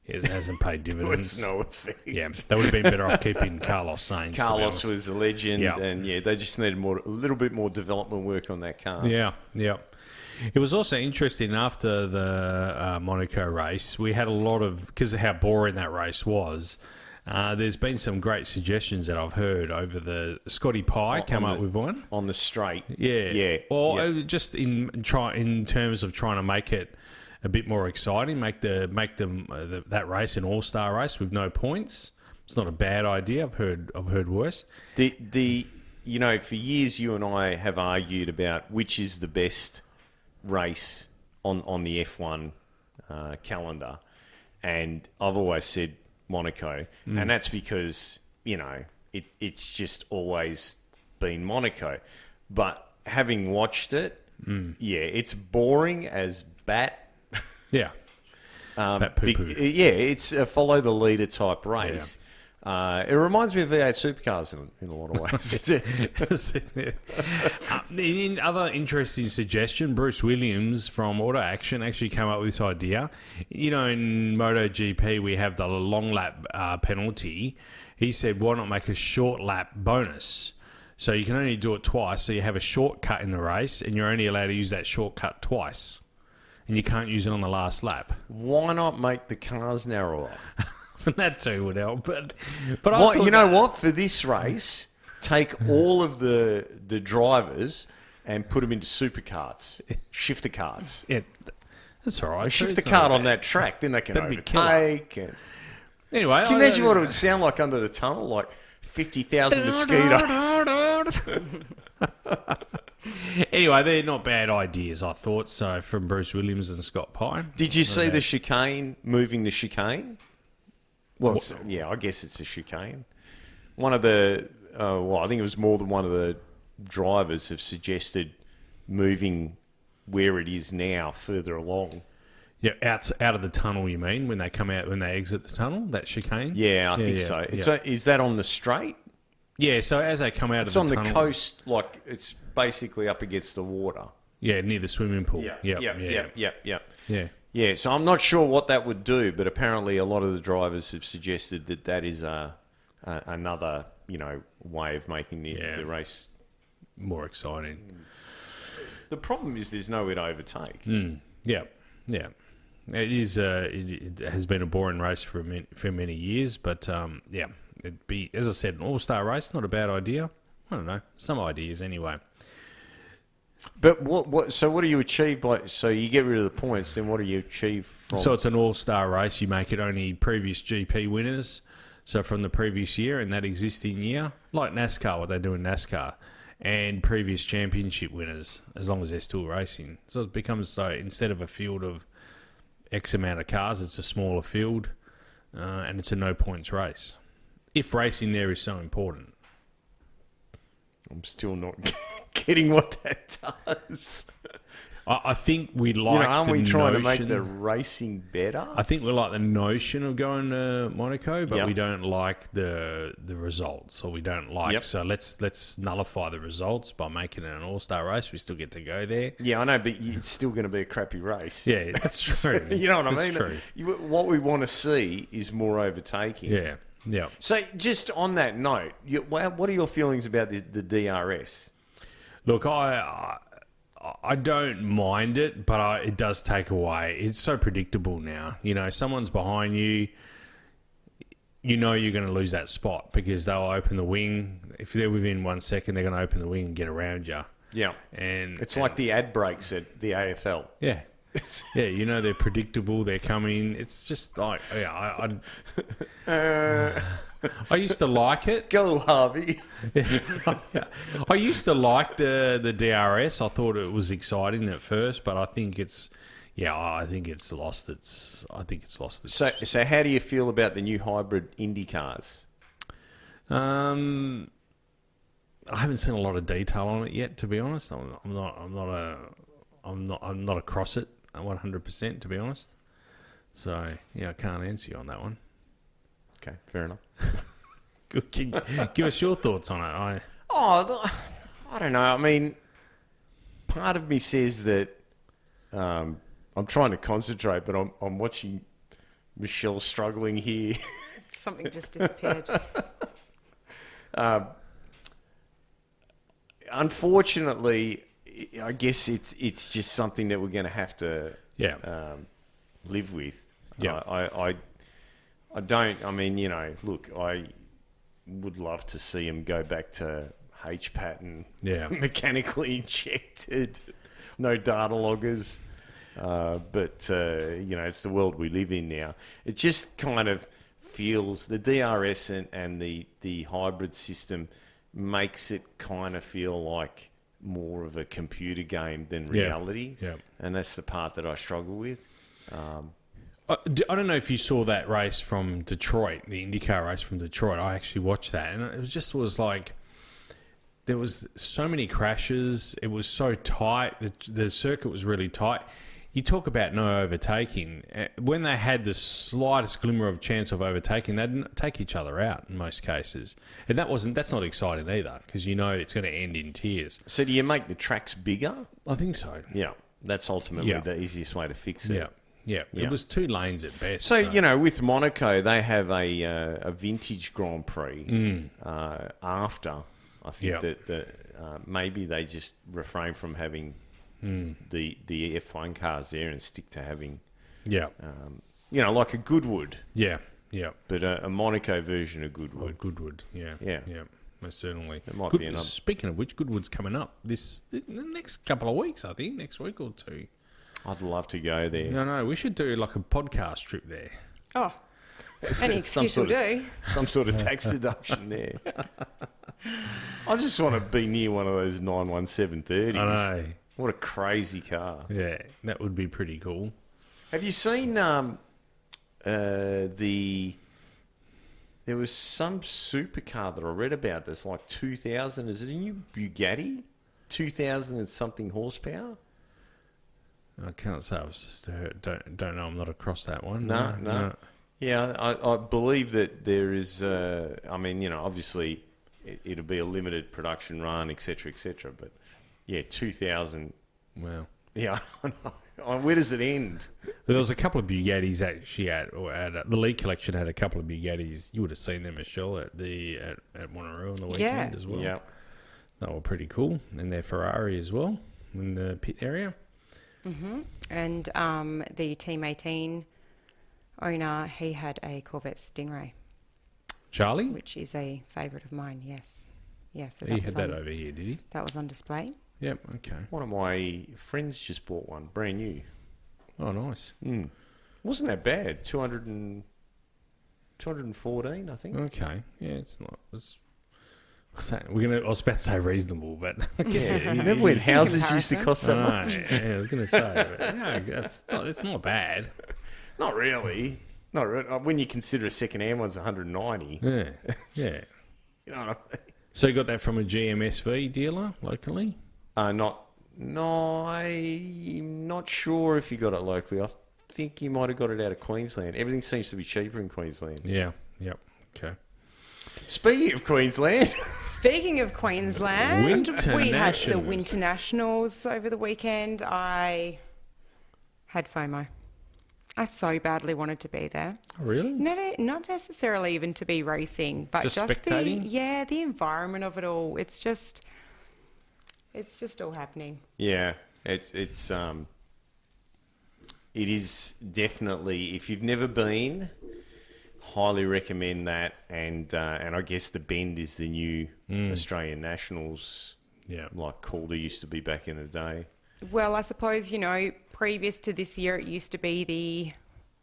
It hasn't paid dividends. There was no effect. Yeah, they would have been better off keeping Carlos Sainz. Carlos was a legend, and they just needed a little bit more development work on that car. Yeah. It was also interesting after the Monaco race. We had a lot of, because of how boring that race was. There's been some great suggestions that I've heard over the Scotty Pye came up with one on the straight. Yeah. Or just in terms of trying to make it a bit more exciting, make that race an all-star race with no points. It's not a bad idea. I've heard worse. For years you and I have argued about which is the best race on the F1 calendar, and I've always said Monaco, and that's because it's just always been Monaco. But having watched it, it's boring as bat. Yeah. It's a follow the leader type race. Yeah. It reminds me of V8 Supercars in a lot of ways. In other interesting suggestion, Bruce Williams from Auto Action actually came up with this idea. In MotoGP, we have the long lap penalty. He said, why not make a short lap bonus? So you can only do it twice, so you have a shortcut in the race, and you're only allowed to use that shortcut twice. And you can't use it on the last lap. Why not make the cars narrower? That too would help. But what? For this race, take all of the drivers and put them into supercars, shifter carts. Yeah, that's all right. A shifter cart on that track, then they can overtake. Anyway, can you imagine what it would sound like under the tunnel? Like 50,000 mosquitoes. Anyway, they're not bad ideas, I thought, so from Bruce Williams and Scott Pye. Did you see the chicane, moving the chicane? Well, I guess it's a chicane. One of the, I think it was more than one of the drivers have suggested moving where it is now further along. Yeah, out of the tunnel, you mean, when they come out, when they exit the tunnel, that chicane? Yeah, I think so. So is that on the straight? Yeah, so as they come out It's of on the the tunnel, coast, like it's basically up against the water. yeah, near the swimming pool. Yep. Yeah. So I'm not sure what that would do, but apparently a lot of the drivers have suggested that is another way of making the race More exciting. The problem is there's nowhere to overtake. Yeah. It is. It has been a boring race for many years, but it'd be, as I said, an all-star race. Not a bad idea. I don't know, some ideas anyway. But what? So what do you achieve by? So you get rid of the points. Then what do you achieve from? So it's an all-star race. You make it only previous GP winners. So from the previous year and that existing year, like NASCAR, what they do in NASCAR, and previous championship winners, as long as they're still racing. So it becomes, so instead of a field of X amount of cars, it's a smaller field, and it's a no-points race. If racing there is so important. I'm still not getting what that does. I think we like aren't we the trying notion, to make the racing better? I think we like the notion of going to Monaco, but Yep. we don't like the results, or we don't like. Yep. So let's nullify the results by making it an all-star race. We still get to go there. Yeah, I know, but it's still going to be a crappy race. Yeah, that's true. You know what I That's mean? true. What we want to see is more overtaking. Yeah. So just on that note, what are your feelings about the DRS? Look, I don't mind it, but it does take away. It's so predictable now. Someone's behind you. You're going to lose that spot because they'll open the wing. If they're within 1 second, they're going to open the wing and get around you. Yeah. And It's like the ad breaks at the AFL. Yeah. Yeah, they're predictable. They're coming. It's just like, I used to like it. Go, Harvey. I used to like the DRS. I thought it was exciting at first, but I think it's lost its. So how do you feel about the new hybrid Indy cars? I haven't seen a lot of detail on it yet, to be honest. I'm not across it 100%, to be honest. So I can't answer you on that one. Okay, fair enough. Give us your thoughts on it. I don't know. I mean, part of me says that I'm trying to concentrate, but I'm watching Michelle struggling here. Something just disappeared. Unfortunately, I guess it's just something that we're going to have to live with. Yeah. I don't. I mean, look, I would love to see him go back to HPAT and mechanically injected, no data loggers. But it's the world we live in now. It just kind of feels the DRS and the hybrid system makes it kind of feel like more of a computer game than reality. Yeah. And that's the part that I struggle with. I don't know if you saw that race from Detroit, the IndyCar race from Detroit. I actually watched that, and it was like there was so many crashes. It was so tight. The circuit was really tight. You talk about no overtaking. When they had the slightest glimmer of chance of overtaking, they didn't take each other out in most cases. And that's not exciting either, because it's going to end in tears. So do you make the tracks bigger? I think so. Yeah, that's ultimately the easiest way to fix it. Yeah. It was 2 lanes at best. So, with Monaco, they have a vintage Grand Prix after. I think that maybe they just refrain from having the F1 cars there and stick to having, like a Goodwood. Yeah. But a Monaco version of Goodwood. Goodwood, yeah. Most certainly. It might be another. Speaking of which, Goodwood's coming up this next couple of weeks, I think, next week or 2. I'd love to go there. No, we should do like a podcast trip there. Oh, any excuse will do. Some sort of tax deduction there. I just want to be near one of those 91730s. I know. What a crazy car. Yeah, that would be pretty cool. Have you seen there was some supercar that I read about that's like 2,000. Is it a new Bugatti? 2,000 and something horsepower? I can't say I've just heard, don't know. I'm not across that one. No. Yeah, I believe that there is. Obviously, it'll be a limited production run, etc., etc. But yeah, 2000. Wow. Yeah, I know. Where does it end? There was a couple of Bugattis actually the League Collection had a couple of Bugattis. You would have seen them, Michelle, at Wanneroo on the weekend as well. Yeah, they were pretty cool, and their Ferrari as well in the pit area. Mm-hmm. And the Team 18 owner, he had a Corvette Stingray, Charlie, which is a favourite of mine. Yes. So he had that over here, did he? That was on display. Yep. Okay. one of my friends just bought one, brand new. Oh, nice. Wasn't that bad? 214, I think. Okay. Yeah, it's not. I was about to say reasonable, but I guess Remember when houses used to cost that I much? I was going to say, but no, it's not bad. Not really. Not really. When you consider a second-hand one's 190. Yeah. Yeah. You know what I mean? So you got that from a GMSV dealer locally? I'm not sure if you got it locally. I think you might have got it out of Queensland. Everything seems to be cheaper in Queensland. Yeah. Yep. Okay. Speaking of Queensland, Speaking of Queensland, we had the Winternationals. Winternationals over the weekend. I had FOMO. I so badly wanted to be there. Oh, really? Not necessarily even to be racing, but Just just spectating? the environment of it all. It's just all happening. yeah, it is definitely, if you've never been, highly recommend that. And I guess the Bend is the new Australian Nationals, Yeah. like Calder used to be back in the day. Well, I suppose, previous to this year, it used to be the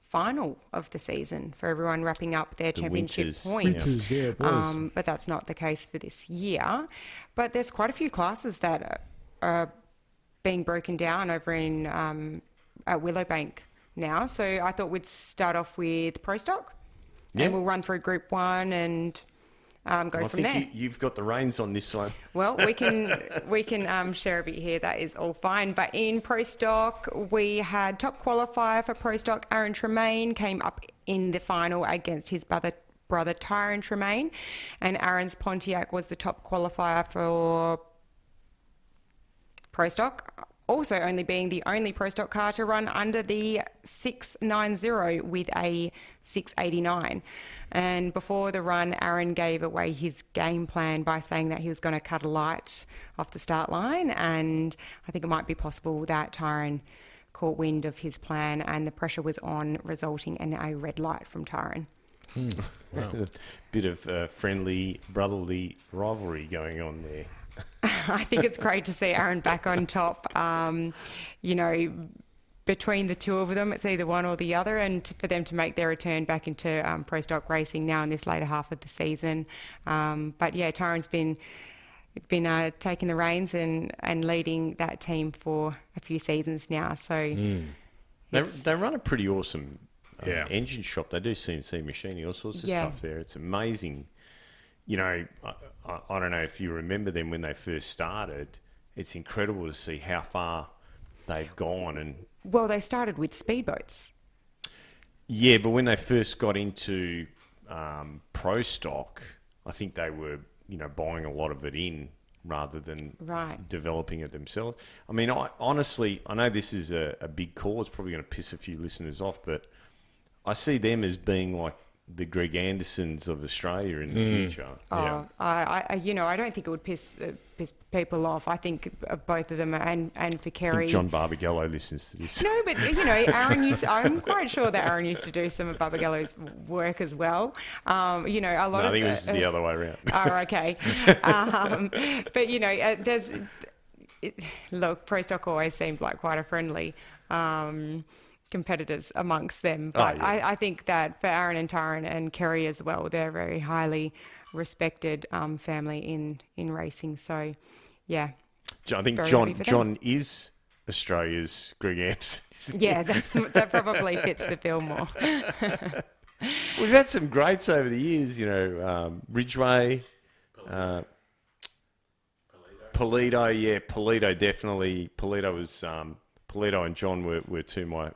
final of the season for everyone wrapping up their championship Winters, points. Winters, yeah, it was. But that's not the case for this year. But there's quite a few classes that are being broken down over in at Willowbank now. So I thought we'd start off with Pro Stock. Yeah. And we'll run through Group 1 and go I from there. think you've got the reins on this one. Well, we can share a bit here. That is all fine. But in Pro Stock, we had top qualifier for Pro Stock. Aaron Tremaine came up in the final against his brother Tyron Tremaine, and Aaron's Pontiac was the top qualifier for Pro Stock. Also, only being the only Pro Stock car to run under the 690 with a 689. And before the run, Aaron gave away his game plan by saying that he was going to cut a light off the start line. And I think it might be possible that Tyron caught wind of his plan and the pressure was on, resulting in a red light from Tyron. Wow. Bit of friendly, brotherly rivalry going on there. I think it's great to see Aaron back on top. Between the two of them, it's either one or the other, and for them to make their return back into Pro Stock racing now in this later half of the season. But yeah, Tyron's been taking the reins and leading that team for a few seasons now. So They run a pretty awesome Yeah. engine shop. They do CNC machining, all sorts of Yeah. stuff there. It's amazing. I don't know if you remember them when they first started. It's incredible to see how far they've gone. And well, they started with speedboats. yeah, but when they first got into Pro Stock, I think they were, buying a lot of it in rather than Right. developing it themselves. I mean, I know this is a big call. It's probably going to piss a few listeners off, but I see them as being like the Greg Andersons of Australia in the future. Yeah. I don't think it would piss people off. I think both of them, and for I think Kerry. John Barbagallo listens to this. No, but Aaron I'm quite sure that Aaron used to do some of Barbagallo's work as well. A lot No, of. I think it was the other way around. Oh, okay. But look, Pro Stock always seemed like quite a friendly competitors amongst them. But yeah. I think that for Aaron and Tyron and Kerry as well, they're a very highly respected family in racing. So, yeah. I think Very John happy for them. John is Australia's Greg Anderson. isn't he? Yeah, that probably fits the bill more. We've had some greats over the years, Ridgeway, Polito, yeah, Polito definitely. Polito was Paletto and John were two my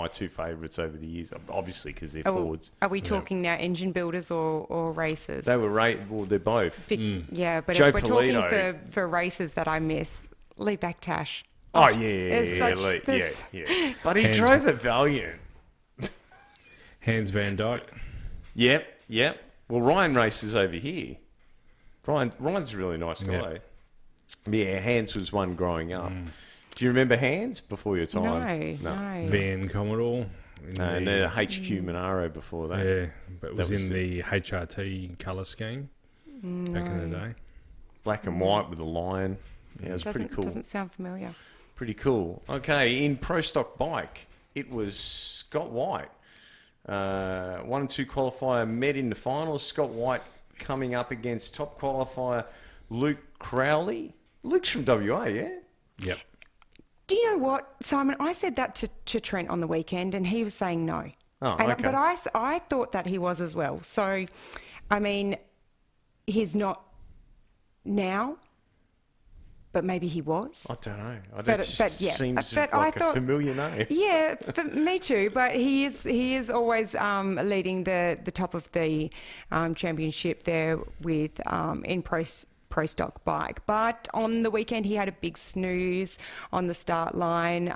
two favourites over the years, obviously because they're forwards. Are we talking now engine builders or racers? They were well, they're both. Yeah, but Joe if we're Paletto. talking for racers that I miss, Lee Backtash. Oh, yeah. But he drove a Valiant. Hans Van Dyke. Yep. Well, Ryan races over here. Ryan's a really nice guy. Yeah, Hans was one growing up. Do you remember Hans before your time? No. Van Commodore. And the HQ Monaro before that. Yeah, but it was in the HRT colour scheme back in the day. Black and white with a lion. Yeah, it was pretty cool. Doesn't sound familiar. Pretty cool. Okay, in Pro Stock Bike, it was Scott White. 1 and 2 qualifier met in the finals. Scott White coming up against top qualifier Luke Crowley. Luke's from WA, yeah? Yep. Do you know what, Simon? I said that to Trent on the weekend, and he was saying no. Oh, okay. But I thought that he was as well. So, I mean, he's not now, but maybe he was. I don't know. But seems but like I thought, a familiar name. Yeah, for me too. But he is always leading the top of the championship there with in Pro Stock Bike. But on the weekend, he had a big snooze on the start line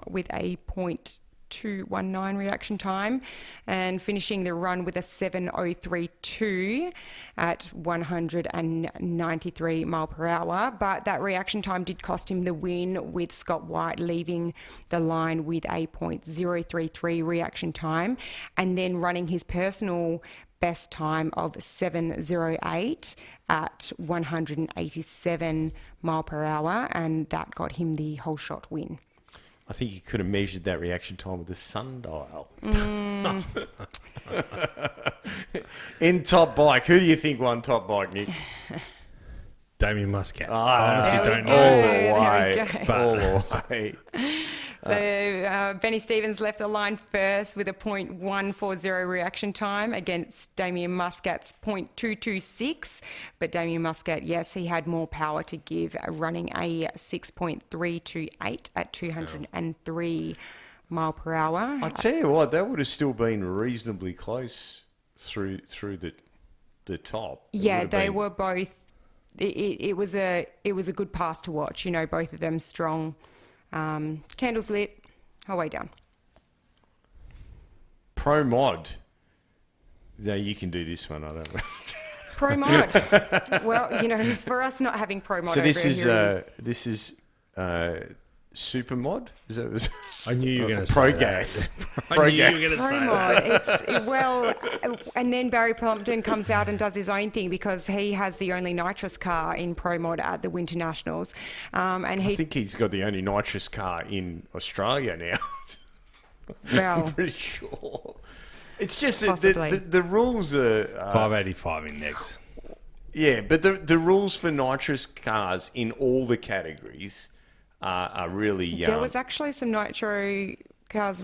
with a 0.219 reaction time and finishing the run with a 7:03.2 at 193 mile per hour. But that reaction time did cost him the win, with Scott White leaving the line with a 0.033 reaction time and then running his personal best time of 7:08 at 187 mile per hour, and that got him the whole shot win. I think you could have measured that reaction time with a sundial. In Top Bike, who do you think won Top Bike, Nick? Damien Muscat. I honestly don't know. All the way. So Benny Stevens left the line first with a 0.140 reaction time against Damien Muscat's 0.226. But Damien Muscat, yes, he had more power to give, running a 6.328 at 203 mile per hour. I tell you what, that would have still been reasonably close through the top. Yeah, they were both. It was a good pass to watch. You know, both of them strong. Candles lit, whole way down. Pro Mod. No, you can do this one. I don't know. Pro Mod. Well, you know, for us not having Pro Mod. So this is Super Mod. Is that? I knew you were going to say Pro that. Gas. Pro Gas. Pro Mod. And then Barry Plumpton comes out and does his own thing because he has the only nitrous car in Pro Mod at the Winternationals. I think he's got the only nitrous car in Australia now. Well, I'm pretty sure. It's just possibly. the rules are 585 index. Yeah, but the rules for nitrous cars in all the categories are really. There was actually some nitros cars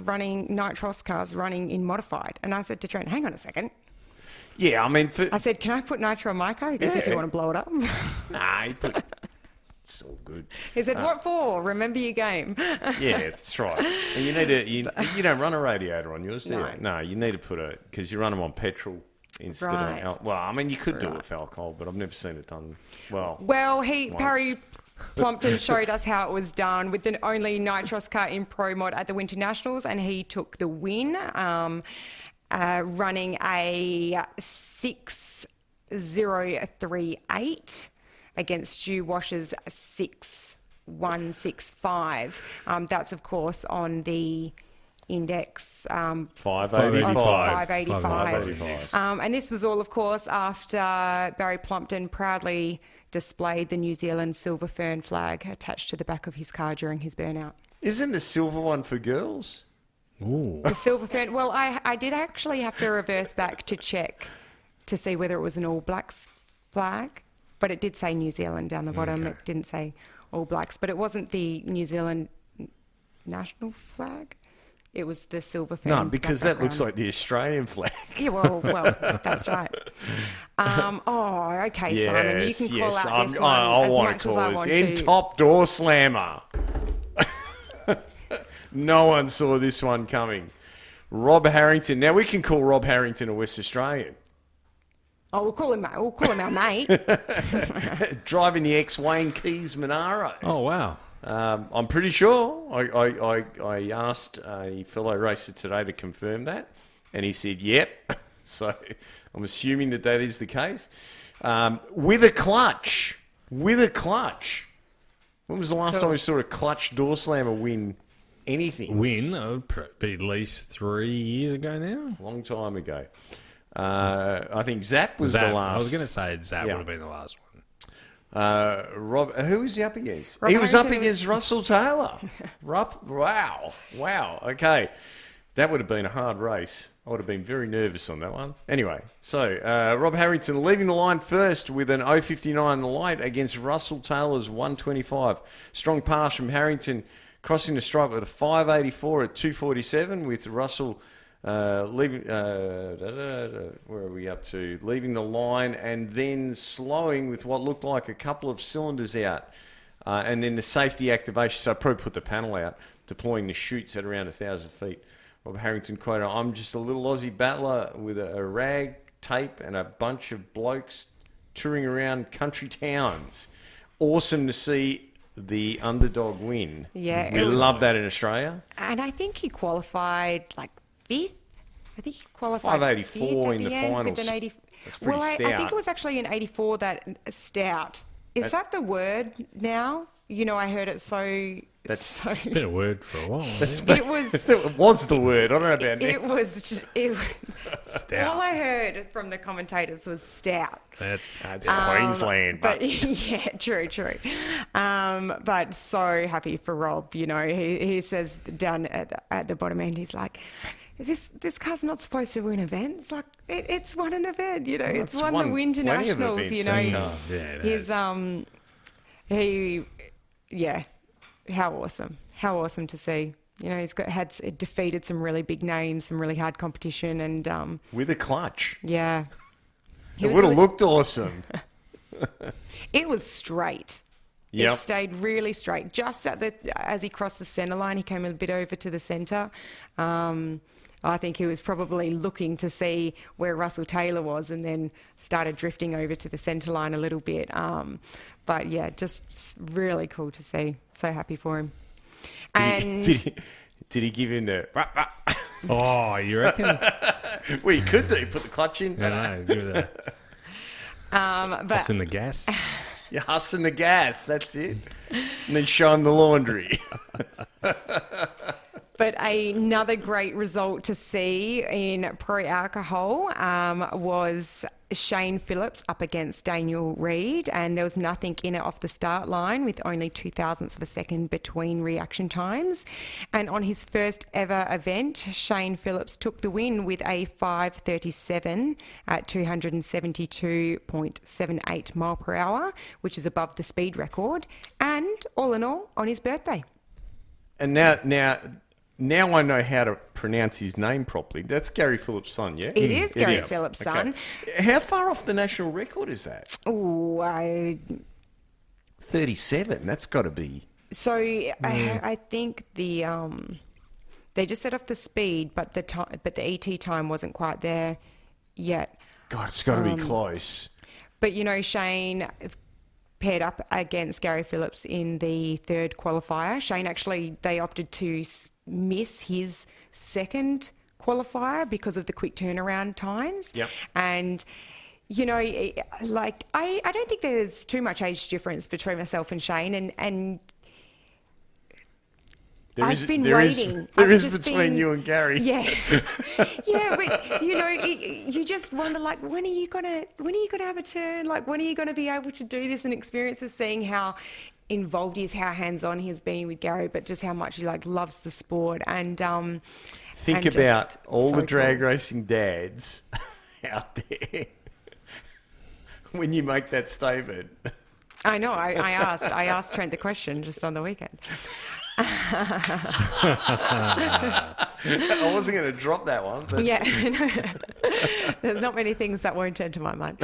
running in modified, and I said to Trent, "Hang on a second." Yeah, I mean, I said, "Can I put nitro on my car?" He goes, "If you want to blow it up." Nah, it's all good. He said, "What for? Remember your game." Yeah, that's right. And you need to. You don't run a radiator on yours, do you? No. No, you need to put because you run them on petrol instead Right. of. Well, I mean, you could do it with alcohol, but I've never seen it done well. Well, once. Barry Plumpton showed us how it was done with the only nitrous car in Pro Mod at the Winternationals, and he took the win, running a 6:038 against Stu Wash's 6:165. That's, of course, on the index 585. And this was all, of course, after Barry Plumpton proudly displayed the New Zealand silver fern flag attached to the back of his car during his burnout. Isn't the silver one for girls? Ooh. The silver fern. Well, I did actually have to reverse back to check to see whether it was an All Blacks flag, but it did say New Zealand down the bottom. Okay. It didn't say All Blacks, but it wasn't the New Zealand national flag. It was the silver fern. No, because that looks background. like the Australian flag. Yeah, well, that's right. Okay, Simon, you can call out this one I as want much to as I call want this in to. Top Door Slammer. No one saw this one coming. Rob Harrington. Now, we can call Rob Harrington a West Australian. Oh, we'll call him our mate. Driving the ex-Wayne Keys Monaro. Oh, wow. I'm pretty sure. I asked a fellow racer today to confirm that, and he said, yep. So I'm assuming that is the case. With a clutch. When was the last time we saw a clutch door slammer win anything? It would be at least 3 years ago now. Long time ago. I think Zap was the last. I was going to say Zap would have been the last one. Rob, who was he up against? Rob He was up Harrington against Russell Taylor. Wow. Okay. That would have been a hard race. I would have been very nervous on that one. Anyway, so Rob Harrington leaving the line first with an 0.59 light against Russell Taylor's 1.25. Strong pass from Harrington, crossing the stripe with a 5.84 at 2.47 with Russell leaving. Where are we up to? Leaving the line and then slowing with what looked like a couple of cylinders out. And then the safety activation, so I probably put the panel out, deploying the chutes at around 1,000 feet. Rob Harrington quoted, "I'm just a little Aussie battler with a rag, tape, and a bunch of blokes touring around country towns. Awesome to see the underdog win." Yeah, we love that in Australia. And I think he qualified like 5th. I think he qualified 584 in the finals. With an 80, That's pretty I stout. think it was actually an 84 that stout. Is that the word now? You know, I heard it so. It's been a word for a while. It was. It was the word. I don't know about It was. Stout. All I heard from the commentators was stout. That's Queensland. But yeah, true. But so happy for Rob. You know, he says down at the bottom end, he's like, This car's not supposed to win events. Like it's won an event, you know. Well, it's won the Winternationals, you know. How awesome to see. You know, he's had defeated some really big names, some really hard competition, and with a clutch. Yeah, It would have looked awesome. It was straight. Yep. It stayed really straight. Just as he crossed the centre line, he came a bit over to the centre. I think he was probably looking to see where Russell Taylor was and then started drifting over to the centre line a little bit. But yeah, just really cool to see. So happy for him. Did he give him the... Oh, you reckon? Well, you could do. Put the clutch in. No, give it but in the gas. You're hussing the gas. That's it. And then shine the laundry. But another great result to see in Pro Alcohol was Shane Phillips up against Daniel Reid, and there was nothing in it off the start line with only 0.02 of a second between reaction times. And on his first ever event, Shane Phillips took the win with a 5.37 at 272.78 mile per hour, which is above the speed record, and all in all, on his birthday. And now I know how to pronounce his name properly. That's Gary Phillips' son, yeah? It is Gary Phillips' son. How far off the national record is that? Oh, 37. That's got to be... So I think they just set off the speed, but the ET time wasn't quite there yet. God, it's got to be close. But, you know, Shane paired up against Gary Phillips in the third qualifier. Shane they opted to miss his second qualifier because of the quick turnaround times. Yep. And, you know, like, I don't think there's too much age difference between myself and Shane, and I've been waiting. There is between you and Gary. Yeah, yeah. But you know, you just wonder, like, when are you gonna have a turn? Like, when are you gonna be able to do this and experience this? Seeing how involved he is, how hands-on he has been with Gary, but just how much he loves the sport. And think about all the drag racing dads out there when you make that statement. I know. I asked Trent the question just on the weekend. I wasn't going to drop that one. But... Yeah, there's not many things that won't enter my mind.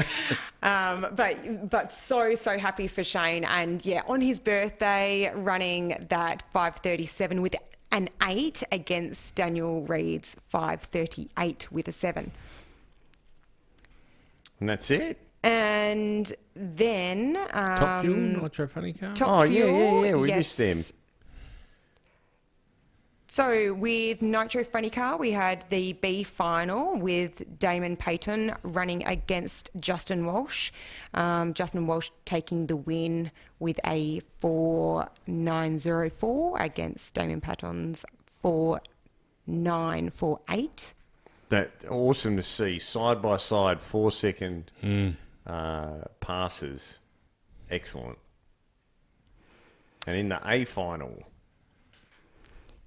But so happy for Shane, and yeah, on his birthday, running that 5.37 with 8 against Daniel Reed's 5:38 with a 7. And that's it. And then Top Fuel, Nitro Funny Car. Top Fuel, yeah. We yes. missed them. So with Nitro Funny Car, we had the B final with Damon Payton running against Justin Walsh. Justin Walsh taking the win with a 4.904 against Damon Payton's 4.948. That awesome to see side by side 4-second passes. Excellent. And in the A final.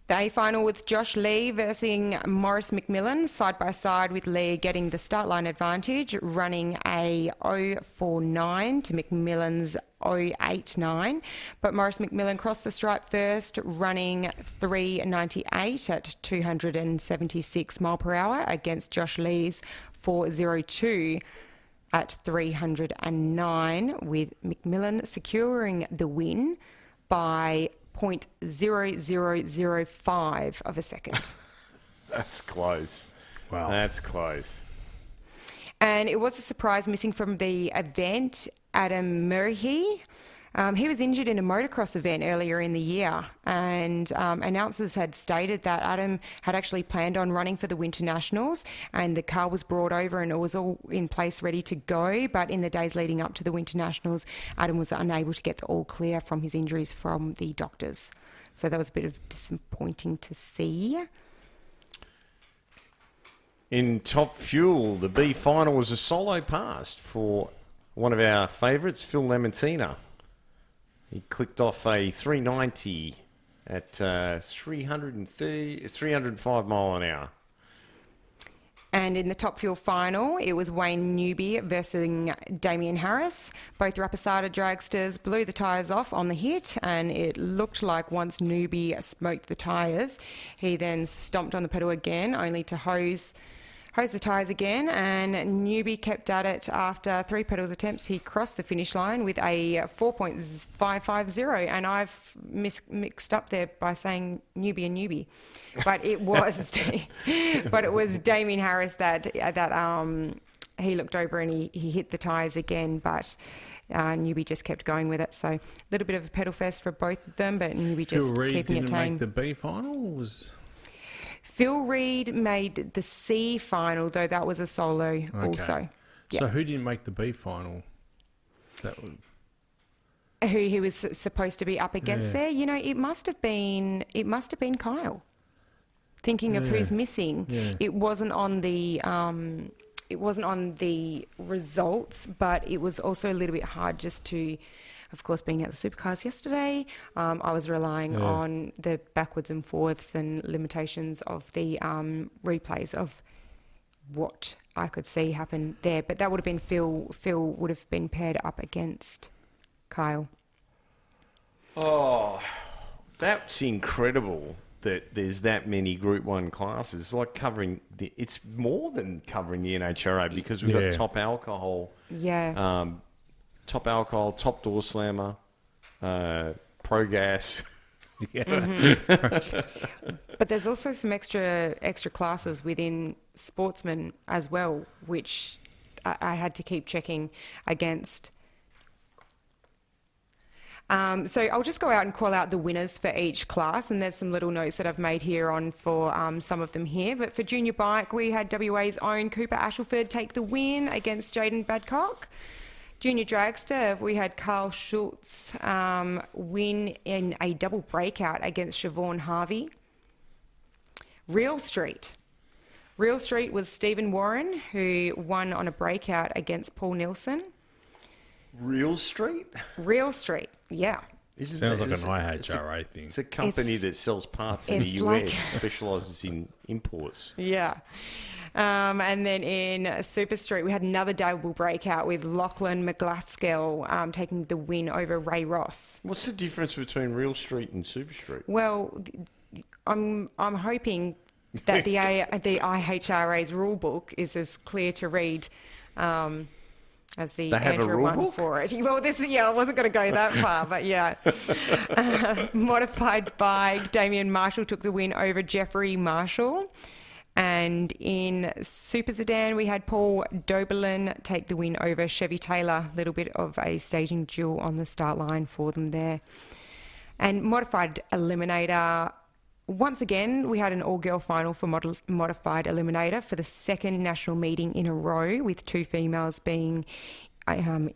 The A final with Josh Lee versus Morris McMillan, side by side with Lee getting the start line advantage, running a 0.49 to McMillan's 0.89. But Morris McMillan crossed the stripe first, running 3.98 at 276 mile per hour against Josh Lee's 4.02 at 309, with McMillan securing the win by 0.0005 of a second. That's close. Wow. That's close. And it was a surprise missing from the event, Adam Murray. He was injured in a motocross event earlier in the year, and announcers had stated that Adam had actually planned on running for the Winternationals, and the car was brought over and it was all in place ready to go. But in the days leading up to the Winternationals, Adam was unable to get the all clear from his injuries from the doctors. So that was a bit of disappointing to see. In Top Fuel, the B final was a solo pass for one of our favourites, Phil Lamantina. He clicked off a 390 at 305 mile an hour. And in the Top Fuel final, it was Wayne Newby versus Damien Harris. Both Rapasada dragsters blew the tyres off on the hit, and it looked like once Newby smoked the tyres, he then stomped on the pedal again, only to hose the tyres again, and Newby kept at it after 3 pedals attempts. He crossed the finish line with a 4.550, and I've mixed up there by saying Newby and Newby, but it was Damien Harris that he looked over and he hit the tyres again, but Newby just kept going with it. So a little bit of a pedal fest for both of them, but Newby just keeping it tame. Phil Reed didn't make the B final. Phil Reed made the C final, though that was a solo also. Yeah. So who didn't make the B final? That was... Who he was supposed to be up against there? You know, it must have been Kyle. Thinking of who's missing, it wasn't on the results, but it was also a little bit hard just to. Of course, being at the Supercars yesterday, I was relying on the backwards and forwards and limitations of the replays of what I could see happen there. But that would have been Phil. Phil would have been paired up against Kyle. Oh, that's incredible that there's that many Group 1 classes. It's like it's more than covering the NHRA because we've got top alcohol. Yeah. Top alcohol, top door slammer, pro gas. But there's also some extra classes within sportsmen as well, which I had to keep checking against. So I'll just go out and call out the winners for each class, and there's some little notes that I've made here on for some of them here. But for junior bike, we had WA's own Cooper Ashelford take the win against Jaden Badcock. Junior dragster, we had Carl Schultz win in a double breakout against Siobhan Harvey. Real Street was Stephen Warren, who won on a breakout against Paul Nilsson. Real Street, yeah. Sounds like an IHRA thing. It's a company that sells parts in the US, specialises in imports. Yeah. And then in Super Street, we had another double breakout with Lachlan McGlaskill taking the win over Ray Ross. What's the difference between Real Street and Super Street? Well, I'm hoping that the IHRA's rule book is as clear to read as the They have a Andrew rule one book? for it. Well, I wasn't going to go that far, but yeah. Modified bike, Damien Marshall took the win over Jeffrey Marshall. And in Super Sedan, we had Paul Doberlin take the win over Chevy Taylor. A little bit of a staging duel on the start line for them there. And Modified Eliminator, once again, we had an all-girl final for Modified Eliminator for the second national meeting in a row, with 2 females being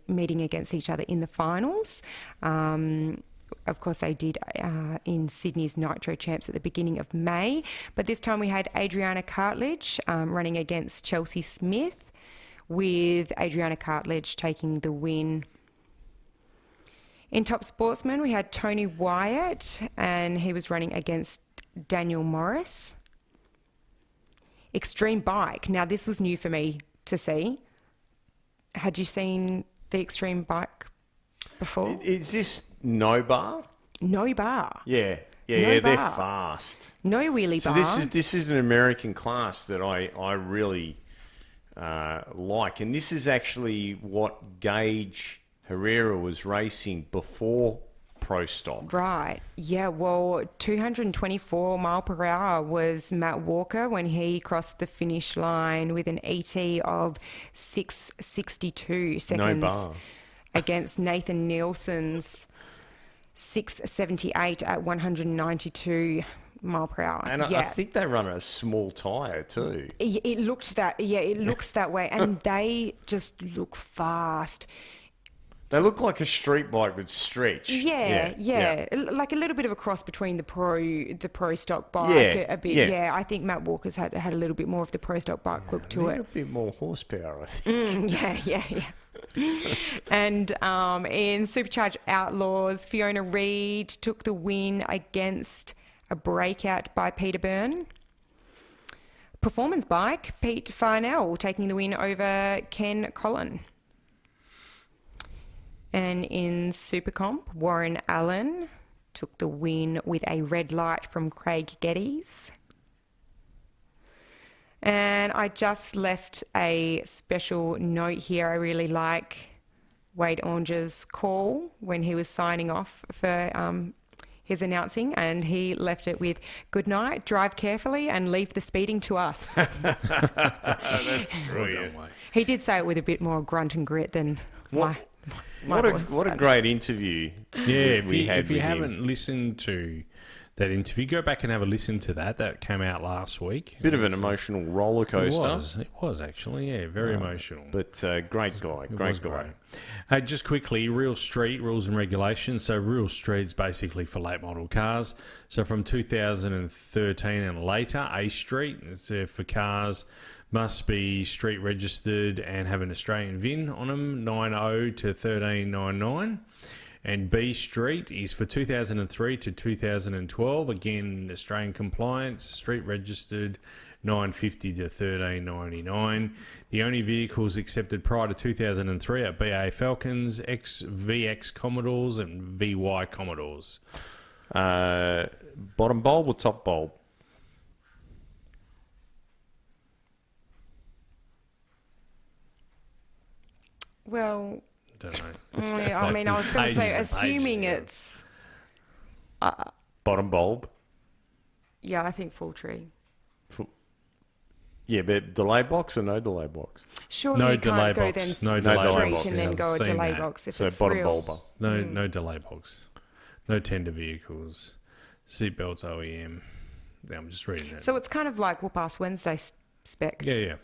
meeting against each other in the finals. Of course, they did in Sydney's Nitro Champs at the beginning of May. But this time we had Adriana Cartledge running against Chelsea Smith, with Adriana Cartledge taking the win. In Top Sportsman, we had Tony Wyatt, and he was running against Daniel Morris. Extreme Bike. Now, this was new for me to see. Had you seen the Extreme Bike before? Is this no bar? No bar. Yeah, No they're bar. fast. No wheelie bar. So this is an American class that I really like, and this is actually what Gage Herrera was racing before Pro Stock. Right. Yeah, well, 224 mile per hour was Matt Walker when he crossed the finish line with an ET of 6:62 seconds. No bar. Against Nathan Nielsen's 6:78 at 192 mile per hour. And I think they run a small tyre too. It looked that, it looks that way, and they just look fast. They look like a street bike with stretch. Yeah. Like a little bit of a cross between the pro stock bike a bit. Yeah, I think Matt Walker's had a little bit more of the pro stock bike look to A it. little bit more horsepower, I think. Yeah. And in Supercharged Outlaws, Fiona Reid took the win against a breakout by Peter Byrne. Performance bike, Pete Farnell taking the win over Ken Collin. And in Supercomp, Warren Allen took the win with a red light from Craig Geddes. And I just left a special note here. I really like Wade Orange's call when he was signing off for his announcing, and he left it with, "Good night, drive carefully and leave the speeding to us." That's brilliant. He did say it with a bit more grunt and grit than my voice. What a great interview. Yeah, we had if you with him. haven't listened to that interview, go back and have a listen to that. That came out last week. Bit of an emotional roller coaster. It was actually, yeah, very emotional. But great guy, great guy. Just quickly, Real Street rules and regulations. So Real Street's basically for late model cars. So from 2013 and later, A Street is for cars must be street registered and have an Australian VIN on them, 90 to 1399. And B Street is for 2003 to 2012. Again, Australian compliance, street registered, 950 to 1399. The only vehicles accepted prior to 2003 are BA Falcons, VX Commodores, and VY Commodores. Bottom bulb or top bulb? Well, Don't know. I mean, I was going to say, pages and assuming pages, it's... Bottom bulb. Yeah, I think full tree. Yeah, but delay box or no delay box? Surely No you delay can't go box. then No delay straight box. and then Yeah, go a I've seen delay that. box if So it's bottom real. bulb. No delay box. No tender vehicles. Seatbelts OEM. Yeah, I'm just reading it. So it's kind of like We'll Pass Wednesday spec. Yeah.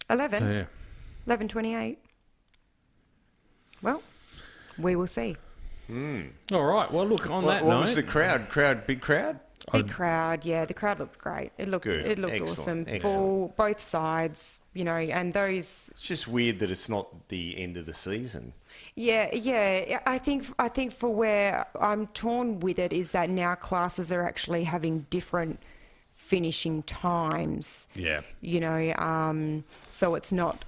11. So, yeah. 11:28. Well, we will see. All right. Well, look, on that What note... was the crowd? Big crowd? Big crowd, yeah. The crowd looked great. It looked Good. It looked Excellent. awesome. Excellent. Full, both sides, and those... It's just weird that it's not the end of the season. Yeah. I think for where I'm torn with it is that now classes are actually having different finishing times. Yeah. So it's not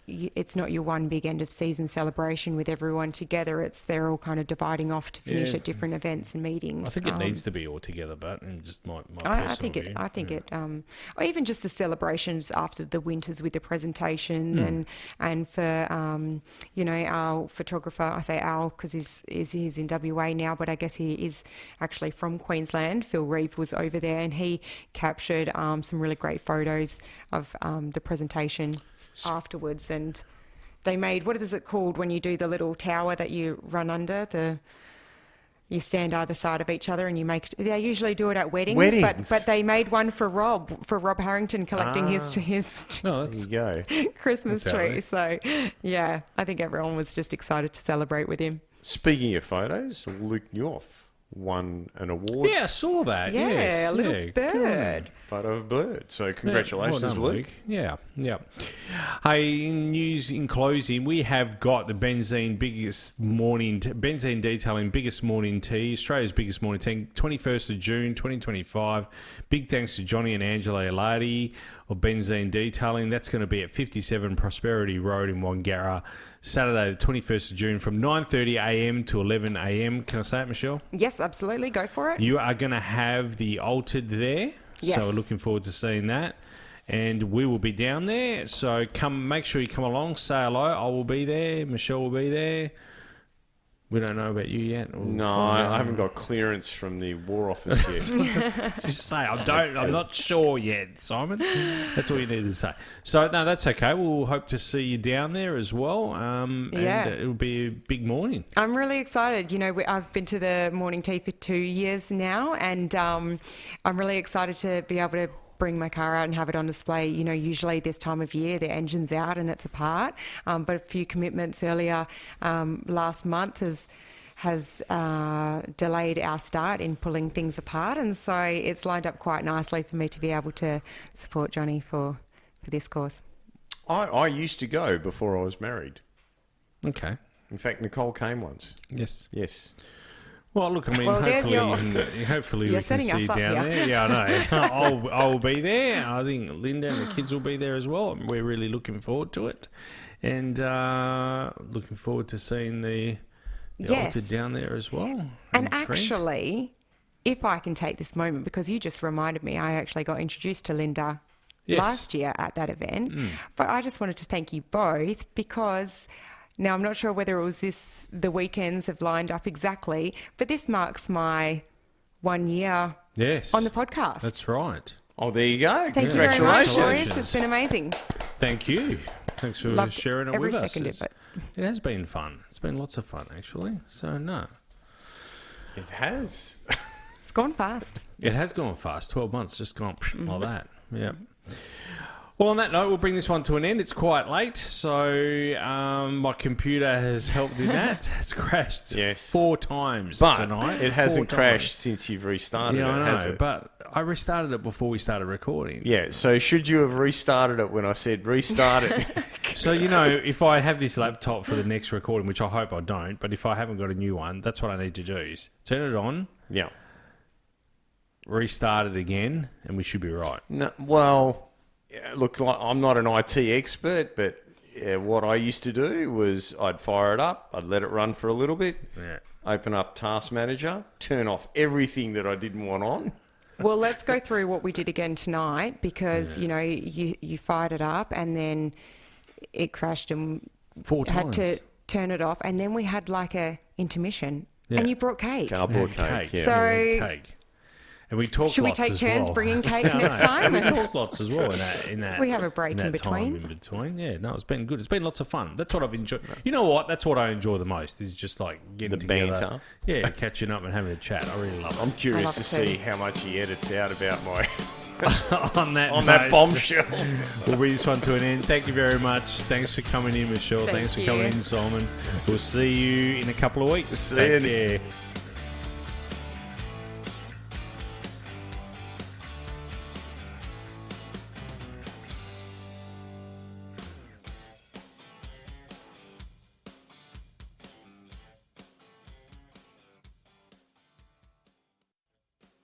it's not your one big end of season celebration with everyone together. They're all kind of dividing off to finish at different events and meetings. I think it needs to be all together, but just my I think it. Or even just the celebrations after the winters with the presentation and for our photographer. I say our because he's in WA now, but I guess he is actually from Queensland. Phil Reeve was over there, and he captured some really great photos of the presentation afterwards. And they made, what is it called when you do the little tower that you run under? You stand either side of each other and you make. They usually do it at weddings. But they made one for Rob Harrington collecting his there you go. Christmas tree. So yeah, I think everyone was just excited to celebrate with him. Speaking of photos, Luke Newhoff won an award. Yeah, I saw that. Yeah, yes. a little bird. Photo of a bird. So congratulations, well done, Luke. Yeah. Hey, news in closing, we have got the benzene detailing biggest morning tea, Australia's biggest morning tea, 21st of June 2025. Big thanks to Johnny and Angela Eladi of Benzene Detailing. That's going to be at 57 Prosperity Road in Wangara, Saturday the 21st of June from 9:30am to 11am. Can I say it, Michelle? Yes, absolutely. Go for it. You are going to have the Altered there. Yes. So we're looking forward to seeing that. And we will be down there. So make sure you come along, say hello. I will be there. Michelle will be there. We don't know about you yet. No, I haven't got clearance from the War Office yet. Just say, I'm not sure yet, Simon. That's all you need to say. So, no, that's okay. We'll hope to see you down there as well. And it'll be a big morning. I'm really excited. I've been to the morning tea for 2 years now, and I'm really excited to be able to bring my car out and have it on display. Usually this time of year the engine's out and it's apart, but a few commitments earlier last month has delayed our start in pulling things apart, and so it's lined up quite nicely for me to be able to support Johnny for this course. I used to go before I was married. Okay. In fact, Nicole came once. Yes. Well, look, I mean, hopefully we can see you down there. Yeah, I know. I'll be there. I think Linda and the kids will be there as well. We're really looking forward to it, and looking forward to seeing the Altered down there as well. And actually, if I can take this moment, because you just reminded me, I actually got introduced to Linda last year at that event. But I just wanted to thank you both because. Now, I'm not sure whether it was the weekends have lined up exactly, but this marks my 1 year on the podcast. That's right. Oh, there you go. Thank Congratulations. you very much, Boris. It's been amazing. Thank you. Thanks for sharing it with us. Every second of it. It has been fun. It's been lots of fun, actually. So, no. It has. It's gone fast. It has gone fast. 12 months just gone like that. Yeah. Well, on that note, we'll bring this one to an end. It's quite late, so my computer has helped in that. It's crashed 4 times tonight. It hasn't crashed since you've restarted it, has it? But I restarted it before we started recording. Yeah, so should you have restarted it when I said restart it? So, if I have this laptop for the next recording, which I hope I don't, but if I haven't got a new one, that's what I need to do is turn it on. Yeah. Restart it again, and we should be right. No, well... Look, I'm not an IT expert, but what I used to do was I'd fire it up, I'd let it run for a little bit, open up Task Manager, turn off everything that I didn't want on. Well, let's go through what we did again tonight because, you fired it up and then it crashed and 4 times. Had to turn it off, and then we had like a intermission and you brought cake. I brought cake, yeah. So... Cake. And we talked Should lots we take as turns well. bringing cake next time? We talked lots as well in that. We have a break in between. Time in between. Yeah, no, it's been good. It's been lots of fun. That's what I've enjoyed. You know what? That's what I enjoy the most is just like getting together. Banter. Yeah, catching up and having a chat. I really love it. I'm curious to see how much he edits out about my... on that bombshell. We'll bring this one to an end. Thank you very much. Thanks for coming in, Michelle. Thanks for coming in, Simon. We'll see you in a couple of weeks. See you. Take care.